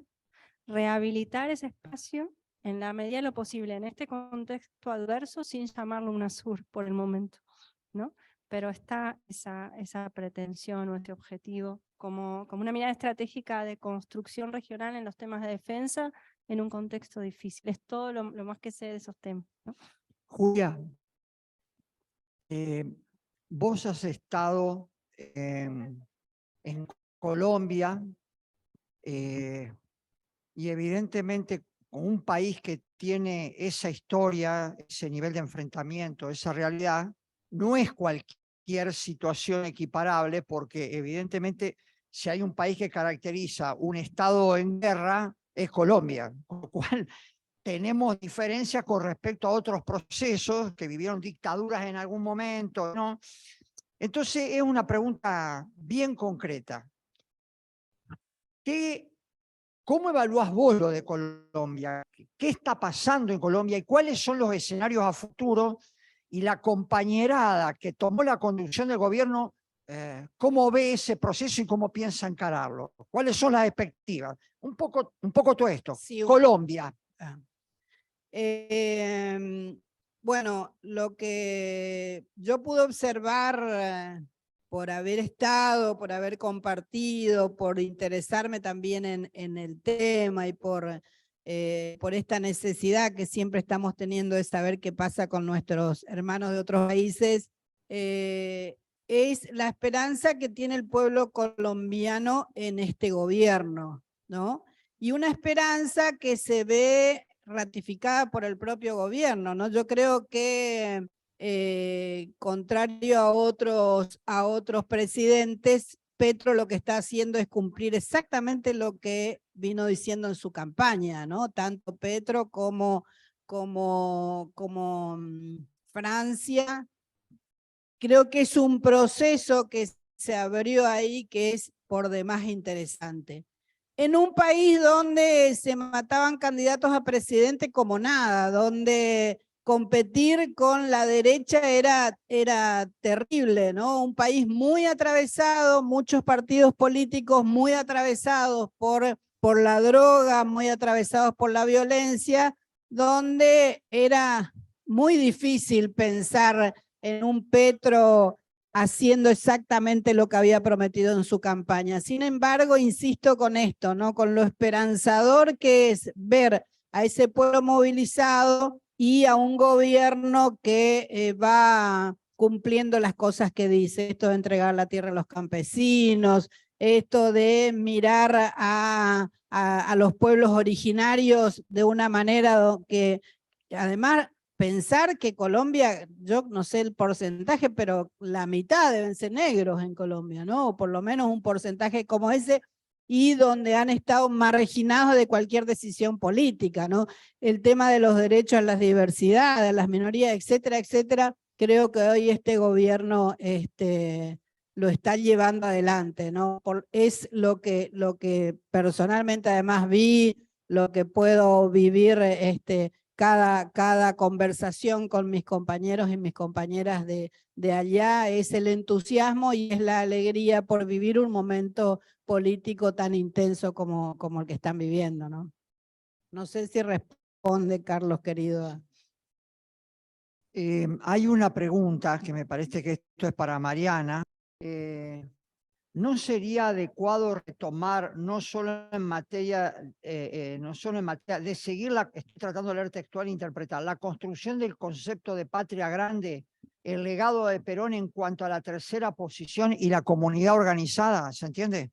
rehabilitar ese espacio en la medida de lo posible en este contexto adverso sin llamarlo UNASUR por el momento, ¿no? Pero está esa pretensión o ese objetivo como una mirada estratégica de construcción regional en los temas de defensa en un contexto difícil. Es todo lo más que sé de esos temas, ¿no? Julia, vos has estado en Colombia y evidentemente con un país que tiene esa historia, ese nivel de enfrentamiento, esa realidad, no es cualquier situación equiparable porque evidentemente si hay un país que caracteriza un estado en guerra es Colombia, con lo cual tenemos diferencias con respecto a otros procesos que vivieron dictaduras en algún momento, ¿no? Entonces es una pregunta bien concreta. ¿Cómo evaluás vos lo de Colombia? ¿Qué está pasando en Colombia y cuáles son los escenarios a futuro? Y la compañerada que tomó la conducción del gobierno, ¿cómo ve ese proceso y cómo piensa encararlo? ¿Cuáles son las perspectivas? Un poco todo esto. Sí, Colombia. Bueno, lo que yo pude observar por haber estado, por haber compartido, por interesarme también en el tema y por esta necesidad que siempre estamos teniendo de saber qué pasa con nuestros hermanos de otros países, es la esperanza que tiene el pueblo colombiano en este gobierno, ¿no? Y una esperanza que se ve ratificada por el propio gobierno, ¿no? Yo creo que contrario a otros presidentes, Petro lo que está haciendo es cumplir exactamente lo que vino diciendo en su campaña, ¿no? Tanto Petro como Francia. Creo que es un proceso que se abrió ahí que es por demás interesante. En un país donde se mataban candidatos a presidente como nada, donde competir con la derecha era terrible, ¿no? Un país muy atravesado, muchos partidos políticos muy atravesados por la droga, muy atravesados por la violencia, donde era muy difícil pensar en un Petro haciendo exactamente lo que había prometido en su campaña. Sin embargo, insisto con esto, ¿no? Con lo esperanzador que es ver a ese pueblo movilizado y a un gobierno que va cumpliendo las cosas que dice, esto de entregar la tierra a los campesinos, esto de mirar a los pueblos originarios de una manera que además pensar que Colombia, yo no sé el porcentaje, pero la mitad deben ser negros en Colombia, ¿no? O por lo menos un porcentaje como ese, y donde han estado marginados de cualquier decisión política, ¿no? El tema de los derechos a las diversidades, a las minorías, etcétera, etcétera, creo que hoy este gobierno lo está llevando adelante, ¿no? Es lo que personalmente además vi, lo que puedo vivir cada conversación con mis compañeros y mis compañeras de allá, es el entusiasmo y es la alegría por vivir un momento político tan intenso como el que están viviendo, ¿no? No sé si responde, Carlos, querido. Hay una pregunta que me parece que esto es para Mariana. ¿No sería adecuado retomar, no solo en materia de seguir estoy tratando de leer textual e interpretar, la construcción del concepto de patria grande, el legado de Perón en cuanto a la tercera posición y la comunidad organizada? ¿Se entiende?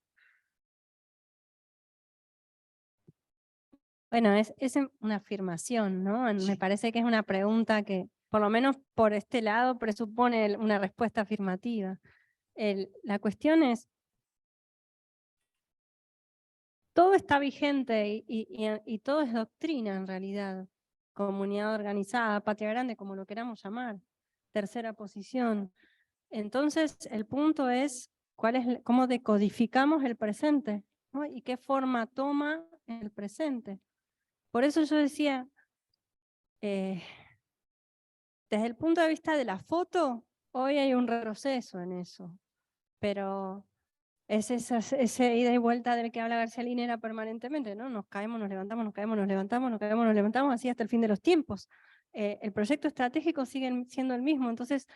Bueno, es una afirmación, ¿no? Me Sí. parece que es una pregunta que por lo menos por este lado, presupone una respuesta afirmativa. La cuestión es, todo está vigente y todo es doctrina en realidad. Comunidad organizada, patria grande, como lo queramos llamar, tercera posición. Entonces, el punto es cómo decodificamos el presente, ¿no? Y qué forma toma el presente. Por eso yo decía, desde el punto de vista de la foto, hoy hay un retroceso en eso, pero es ese ida y vuelta del que habla García Linera permanentemente, ¿no? Nos caemos, nos levantamos, nos caemos, nos levantamos, nos caemos, nos levantamos, así hasta el fin de los tiempos. El proyecto estratégico sigue siendo el mismo, entonces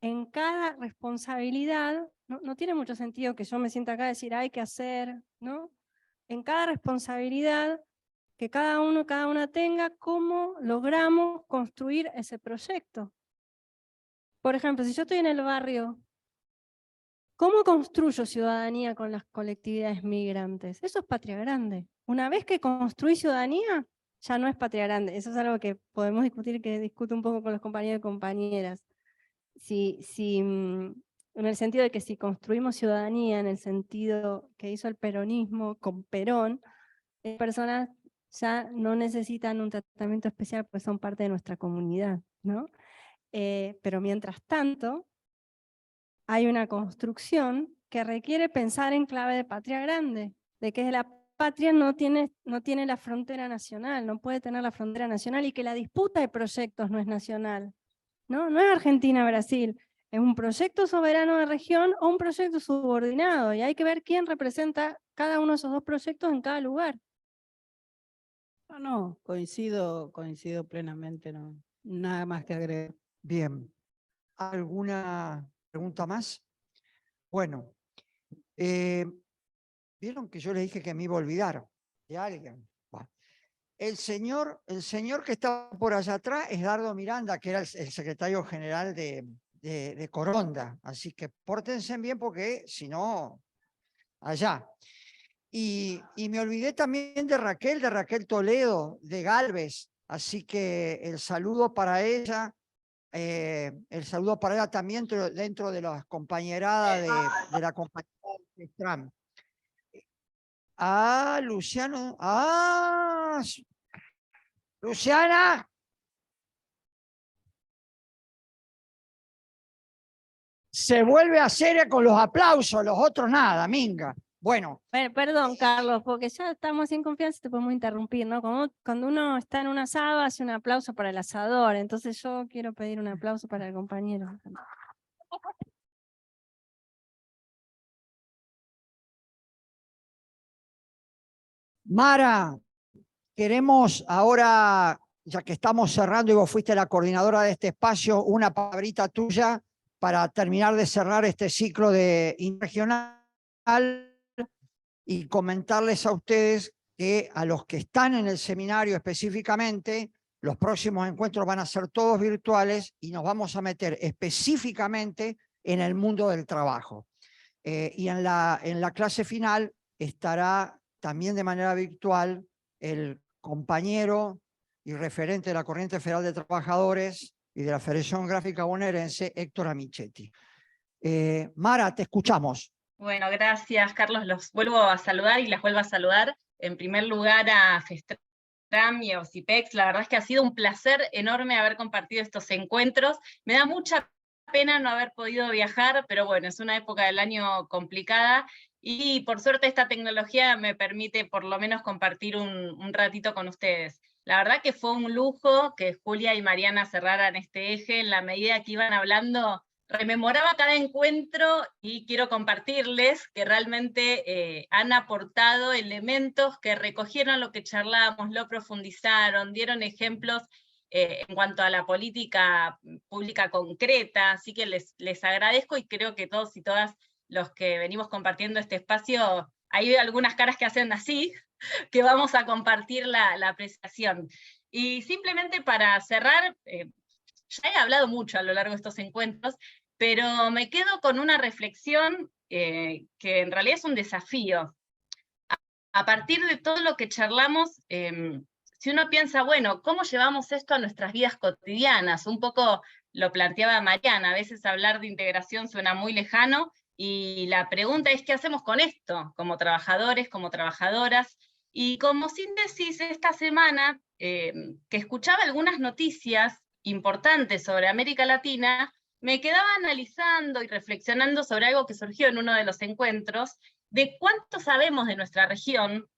en cada responsabilidad, no tiene mucho sentido que yo me sienta acá a decir hay que hacer, ¿no? En cada responsabilidad que cada uno, cada una tenga, cómo logramos construir ese proyecto. Por ejemplo, si yo estoy en el barrio, ¿cómo construyo ciudadanía con las colectividades migrantes? Eso es patria grande. Una vez que construí ciudadanía, ya no es patria grande. Eso es algo que podemos discutir, que discuto un poco con los compañeros y compañeras. En el sentido de que si construimos ciudadanía, en el sentido que hizo el peronismo con Perón, las personas ya no necesitan un tratamiento especial porque son parte de nuestra comunidad, ¿no? Pero mientras tanto, hay una construcción que requiere pensar en clave de patria grande, de que la patria no tiene la frontera nacional, no puede tener la frontera nacional, y que la disputa de proyectos no es nacional, ¿no? No es Argentina-Brasil, es un proyecto soberano de región o un proyecto subordinado, y hay que ver quién representa cada uno de esos dos proyectos en cada lugar. No, coincido plenamente, no, nada más que agregar. Bien. ¿Alguna pregunta más? Bueno, vieron que yo les dije que me iba a olvidar de alguien. Bueno, el señor que está por allá atrás es Dardo Miranda, que era el secretario general de Coronda. Así que pórtense bien porque si no, allá. Y me olvidé también de Raquel Toledo, de Galvez. Así que el saludo para ella. El saludo para ella también dentro de las compañeradas de la compañía de Trump. Luciano. Luciana. Se vuelve a seria con los aplausos, los otros nada, minga. Bueno. Perdón, Carlos, porque ya estamos sin confianza y te podemos interrumpir, ¿no? Cuando uno está en un asado, hace un aplauso para el asador, entonces yo quiero pedir un aplauso para el compañero. Mara, queremos ahora, ya que estamos cerrando y vos fuiste la coordinadora de este espacio, una palabrita tuya para terminar de cerrar este ciclo de interregional y comentarles a ustedes que a los que están en el seminario específicamente, los próximos encuentros van a ser todos virtuales y nos vamos a meter específicamente en el mundo del trabajo. Y en la clase final estará también de manera virtual el compañero y referente de la Corriente Federal de Trabajadores y de la Federación Gráfica Bonaerense, Héctor Amichetti. Mara, te escuchamos. Bueno, gracias, Carlos. Los vuelvo a saludar y las vuelvo a saludar. En primer lugar a FESTRAM y a OSIPEX. La verdad es que ha sido un placer enorme haber compartido estos encuentros. Me da mucha pena no haber podido viajar, pero bueno, es una época del año complicada y por suerte esta tecnología me permite por lo menos compartir un ratito con ustedes. La verdad que fue un lujo que Julia y Mariana cerraran este eje. En la medida que iban hablando, rememoraba cada encuentro y quiero compartirles que realmente han aportado elementos que recogieron lo que charlábamos, lo profundizaron, dieron ejemplos en cuanto a la política pública concreta, así que les agradezco y creo que todos y todas los que venimos compartiendo este espacio, hay algunas caras que hacen así, que vamos a compartir la apreciación. Y simplemente para cerrar, ya he hablado mucho a lo largo de estos encuentros, pero me quedo con una reflexión que en realidad es un desafío. A partir de todo lo que charlamos, si si uno piensa, bueno, ¿cómo llevamos esto a nuestras vidas cotidianas? Un poco lo planteaba Mariana, a veces hablar de integración suena muy lejano, y la pregunta es, ¿qué hacemos con esto? Como trabajadores, como trabajadoras. Y como síntesis esta semana, que escuchaba algunas noticias importantes sobre América Latina, me quedaba analizando y reflexionando sobre algo que surgió en uno de los encuentros, de cuánto sabemos de nuestra región,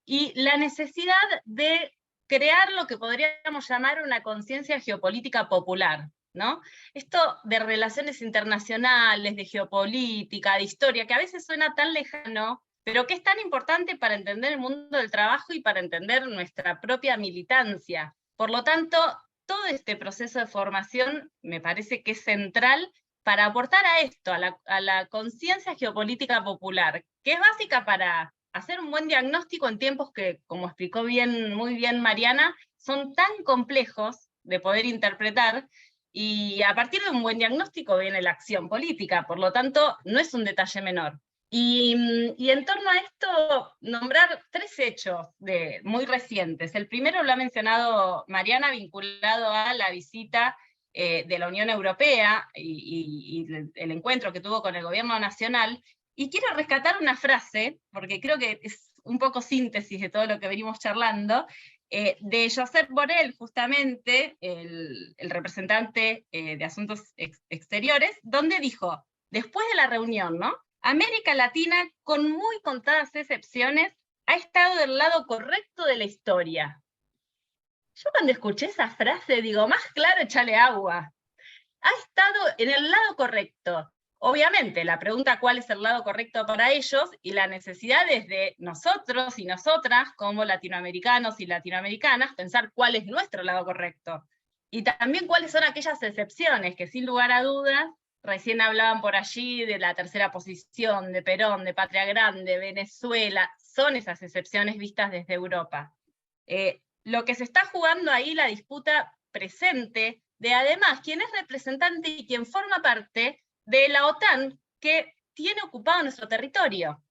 y la necesidad de crear lo que podríamos llamar una conciencia geopolítica popular, ¿no? Esto de relaciones internacionales, de geopolítica, de historia, que a veces suena tan lejano, pero que es tan importante para entender el mundo del trabajo y para entender nuestra propia militancia. Por lo tanto, todo este proceso de formación me parece que es central para aportar a esto, a la conciencia geopolítica popular, que es básica para hacer un buen diagnóstico en tiempos que, como explicó muy bien Mariana, son tan complejos de poder interpretar, y a partir de un buen diagnóstico viene la acción política, por lo tanto, no es un detalle menor. Y en torno a esto, nombrar 3 hechos muy recientes. El primero lo ha mencionado Mariana, vinculado a la visita de la Unión Europea y el encuentro que tuvo con el gobierno nacional. Y quiero rescatar una frase, porque creo que es un poco síntesis de todo lo que venimos charlando, de Josep Borrell, justamente, el representante de Asuntos Exteriores, donde dijo, después de la reunión, ¿no? América Latina, con muy contadas excepciones, ha estado del lado correcto de la historia. Yo cuando escuché esa frase digo, más claro, échale agua. Ha estado en el lado correcto. Obviamente, la pregunta cuál es el lado correcto para ellos, y la necesidad es de nosotros y nosotras, como latinoamericanos y latinoamericanas, pensar cuál es nuestro lado correcto. Y también cuáles son aquellas excepciones que, sin lugar a dudas, recién hablaban por allí de la tercera posición, de Perón, de Patria Grande, Venezuela, son esas excepciones vistas desde Europa. Lo que se está jugando ahí, la disputa presente, de además quién es representante y quién forma parte de la OTAN que tiene ocupado nuestro territorio.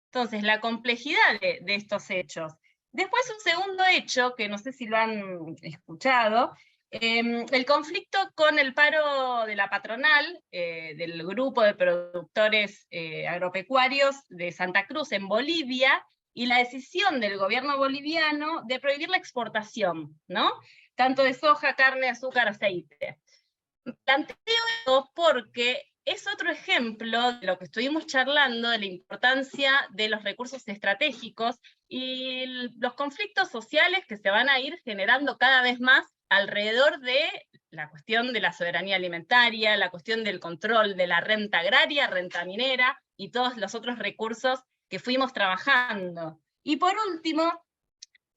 Entonces, la complejidad de estos hechos. Después, un segundo hecho, que no sé si lo han escuchado, el conflicto con el paro de la patronal, del grupo de productores agropecuarios de Santa Cruz en Bolivia, y la decisión del gobierno boliviano de prohibir la exportación, ¿no? Tanto de soja, carne, azúcar, aceite. Planteo esto porque es otro ejemplo de lo que estuvimos charlando, de la importancia de los recursos estratégicos y los conflictos sociales que se van a ir generando cada vez más alrededor de la cuestión de la soberanía alimentaria, la cuestión del control de la renta agraria, renta minera y todos los otros recursos que fuimos trabajando. Y por último,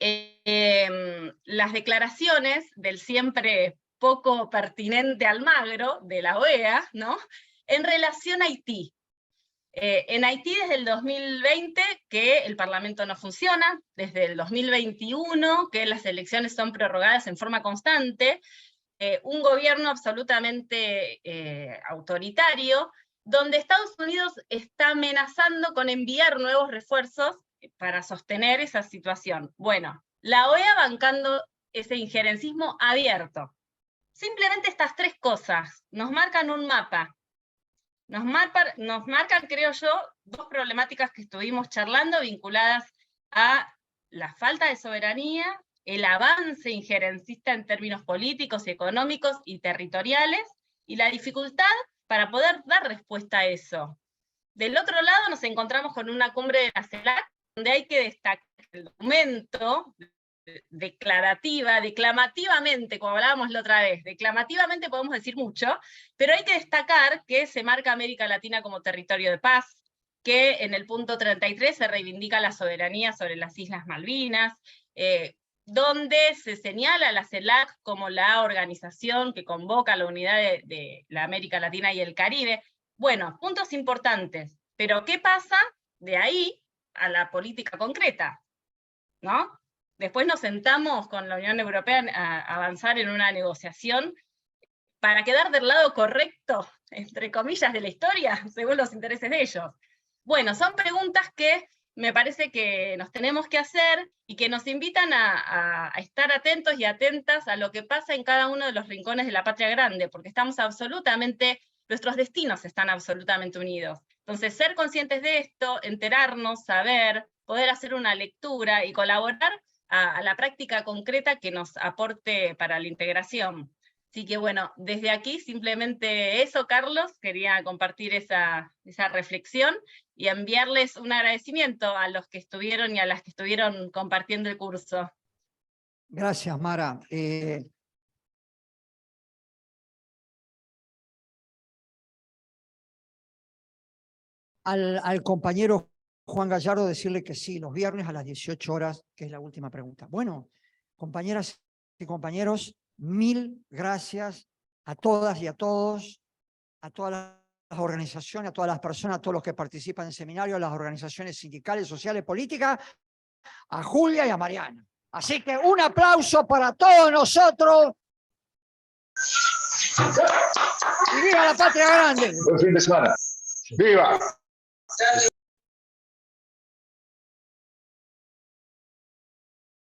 las declaraciones del siempre poco pertinente Almagro, de la OEA, ¿no?, en relación a Haití. En Haití desde el 2020 que el Parlamento no funciona, desde el 2021 que las elecciones son prorrogadas en forma constante, un gobierno absolutamente autoritario, donde Estados Unidos está amenazando con enviar nuevos refuerzos para sostener esa situación. Bueno, la OEA bancando ese injerencismo abierto. Simplemente estas 3 cosas nos marcan un mapa. Nos marcan, creo yo, 2 problemáticas que estuvimos charlando vinculadas a la falta de soberanía, el avance injerencista en términos políticos, económicos y territoriales, y la dificultad para poder dar respuesta a eso. Del otro lado nos encontramos con una cumbre de la CELAC, donde hay que destacar el documento declamativamente, como hablábamos la otra vez, declamativamente podemos decir mucho, pero hay que destacar que se marca América Latina como territorio de paz, que en el punto 33 se reivindica la soberanía sobre las Islas Malvinas, donde se señala a la CELAC como la organización que convoca la unidad de la América Latina y el Caribe. Bueno, puntos importantes, pero ¿qué pasa de ahí a la política concreta? ¿No? Después nos sentamos con la Unión Europea a avanzar en una negociación para quedar del lado correcto, entre comillas, de la historia, según los intereses de ellos. Bueno, son preguntas que me parece que nos tenemos que hacer y que nos invitan a estar atentos y atentas a lo que pasa en cada uno de los rincones de la patria grande, porque estamos absolutamente, nuestros destinos están absolutamente unidos. Entonces, ser conscientes de esto, enterarnos, saber, poder hacer una lectura y colaborar a la práctica concreta que nos aporte para la integración. Así que bueno, desde aquí simplemente eso, Carlos, quería compartir esa reflexión y enviarles un agradecimiento a los que estuvieron y a las que estuvieron compartiendo el curso. Gracias, Mara. Al compañero Juan Gallardo decirle que sí, los viernes a las 18 horas, que es la última pregunta. Bueno, compañeras y compañeros, mil gracias a todas y a todos, a todas las organizaciones, a todas las personas, a todos los que participan en el seminario, a las organizaciones sindicales, sociales, políticas, a Julia y a Mariana. Así que un aplauso para todos nosotros. ¡Y viva la patria grande! Buen fin de semana. ¡Viva!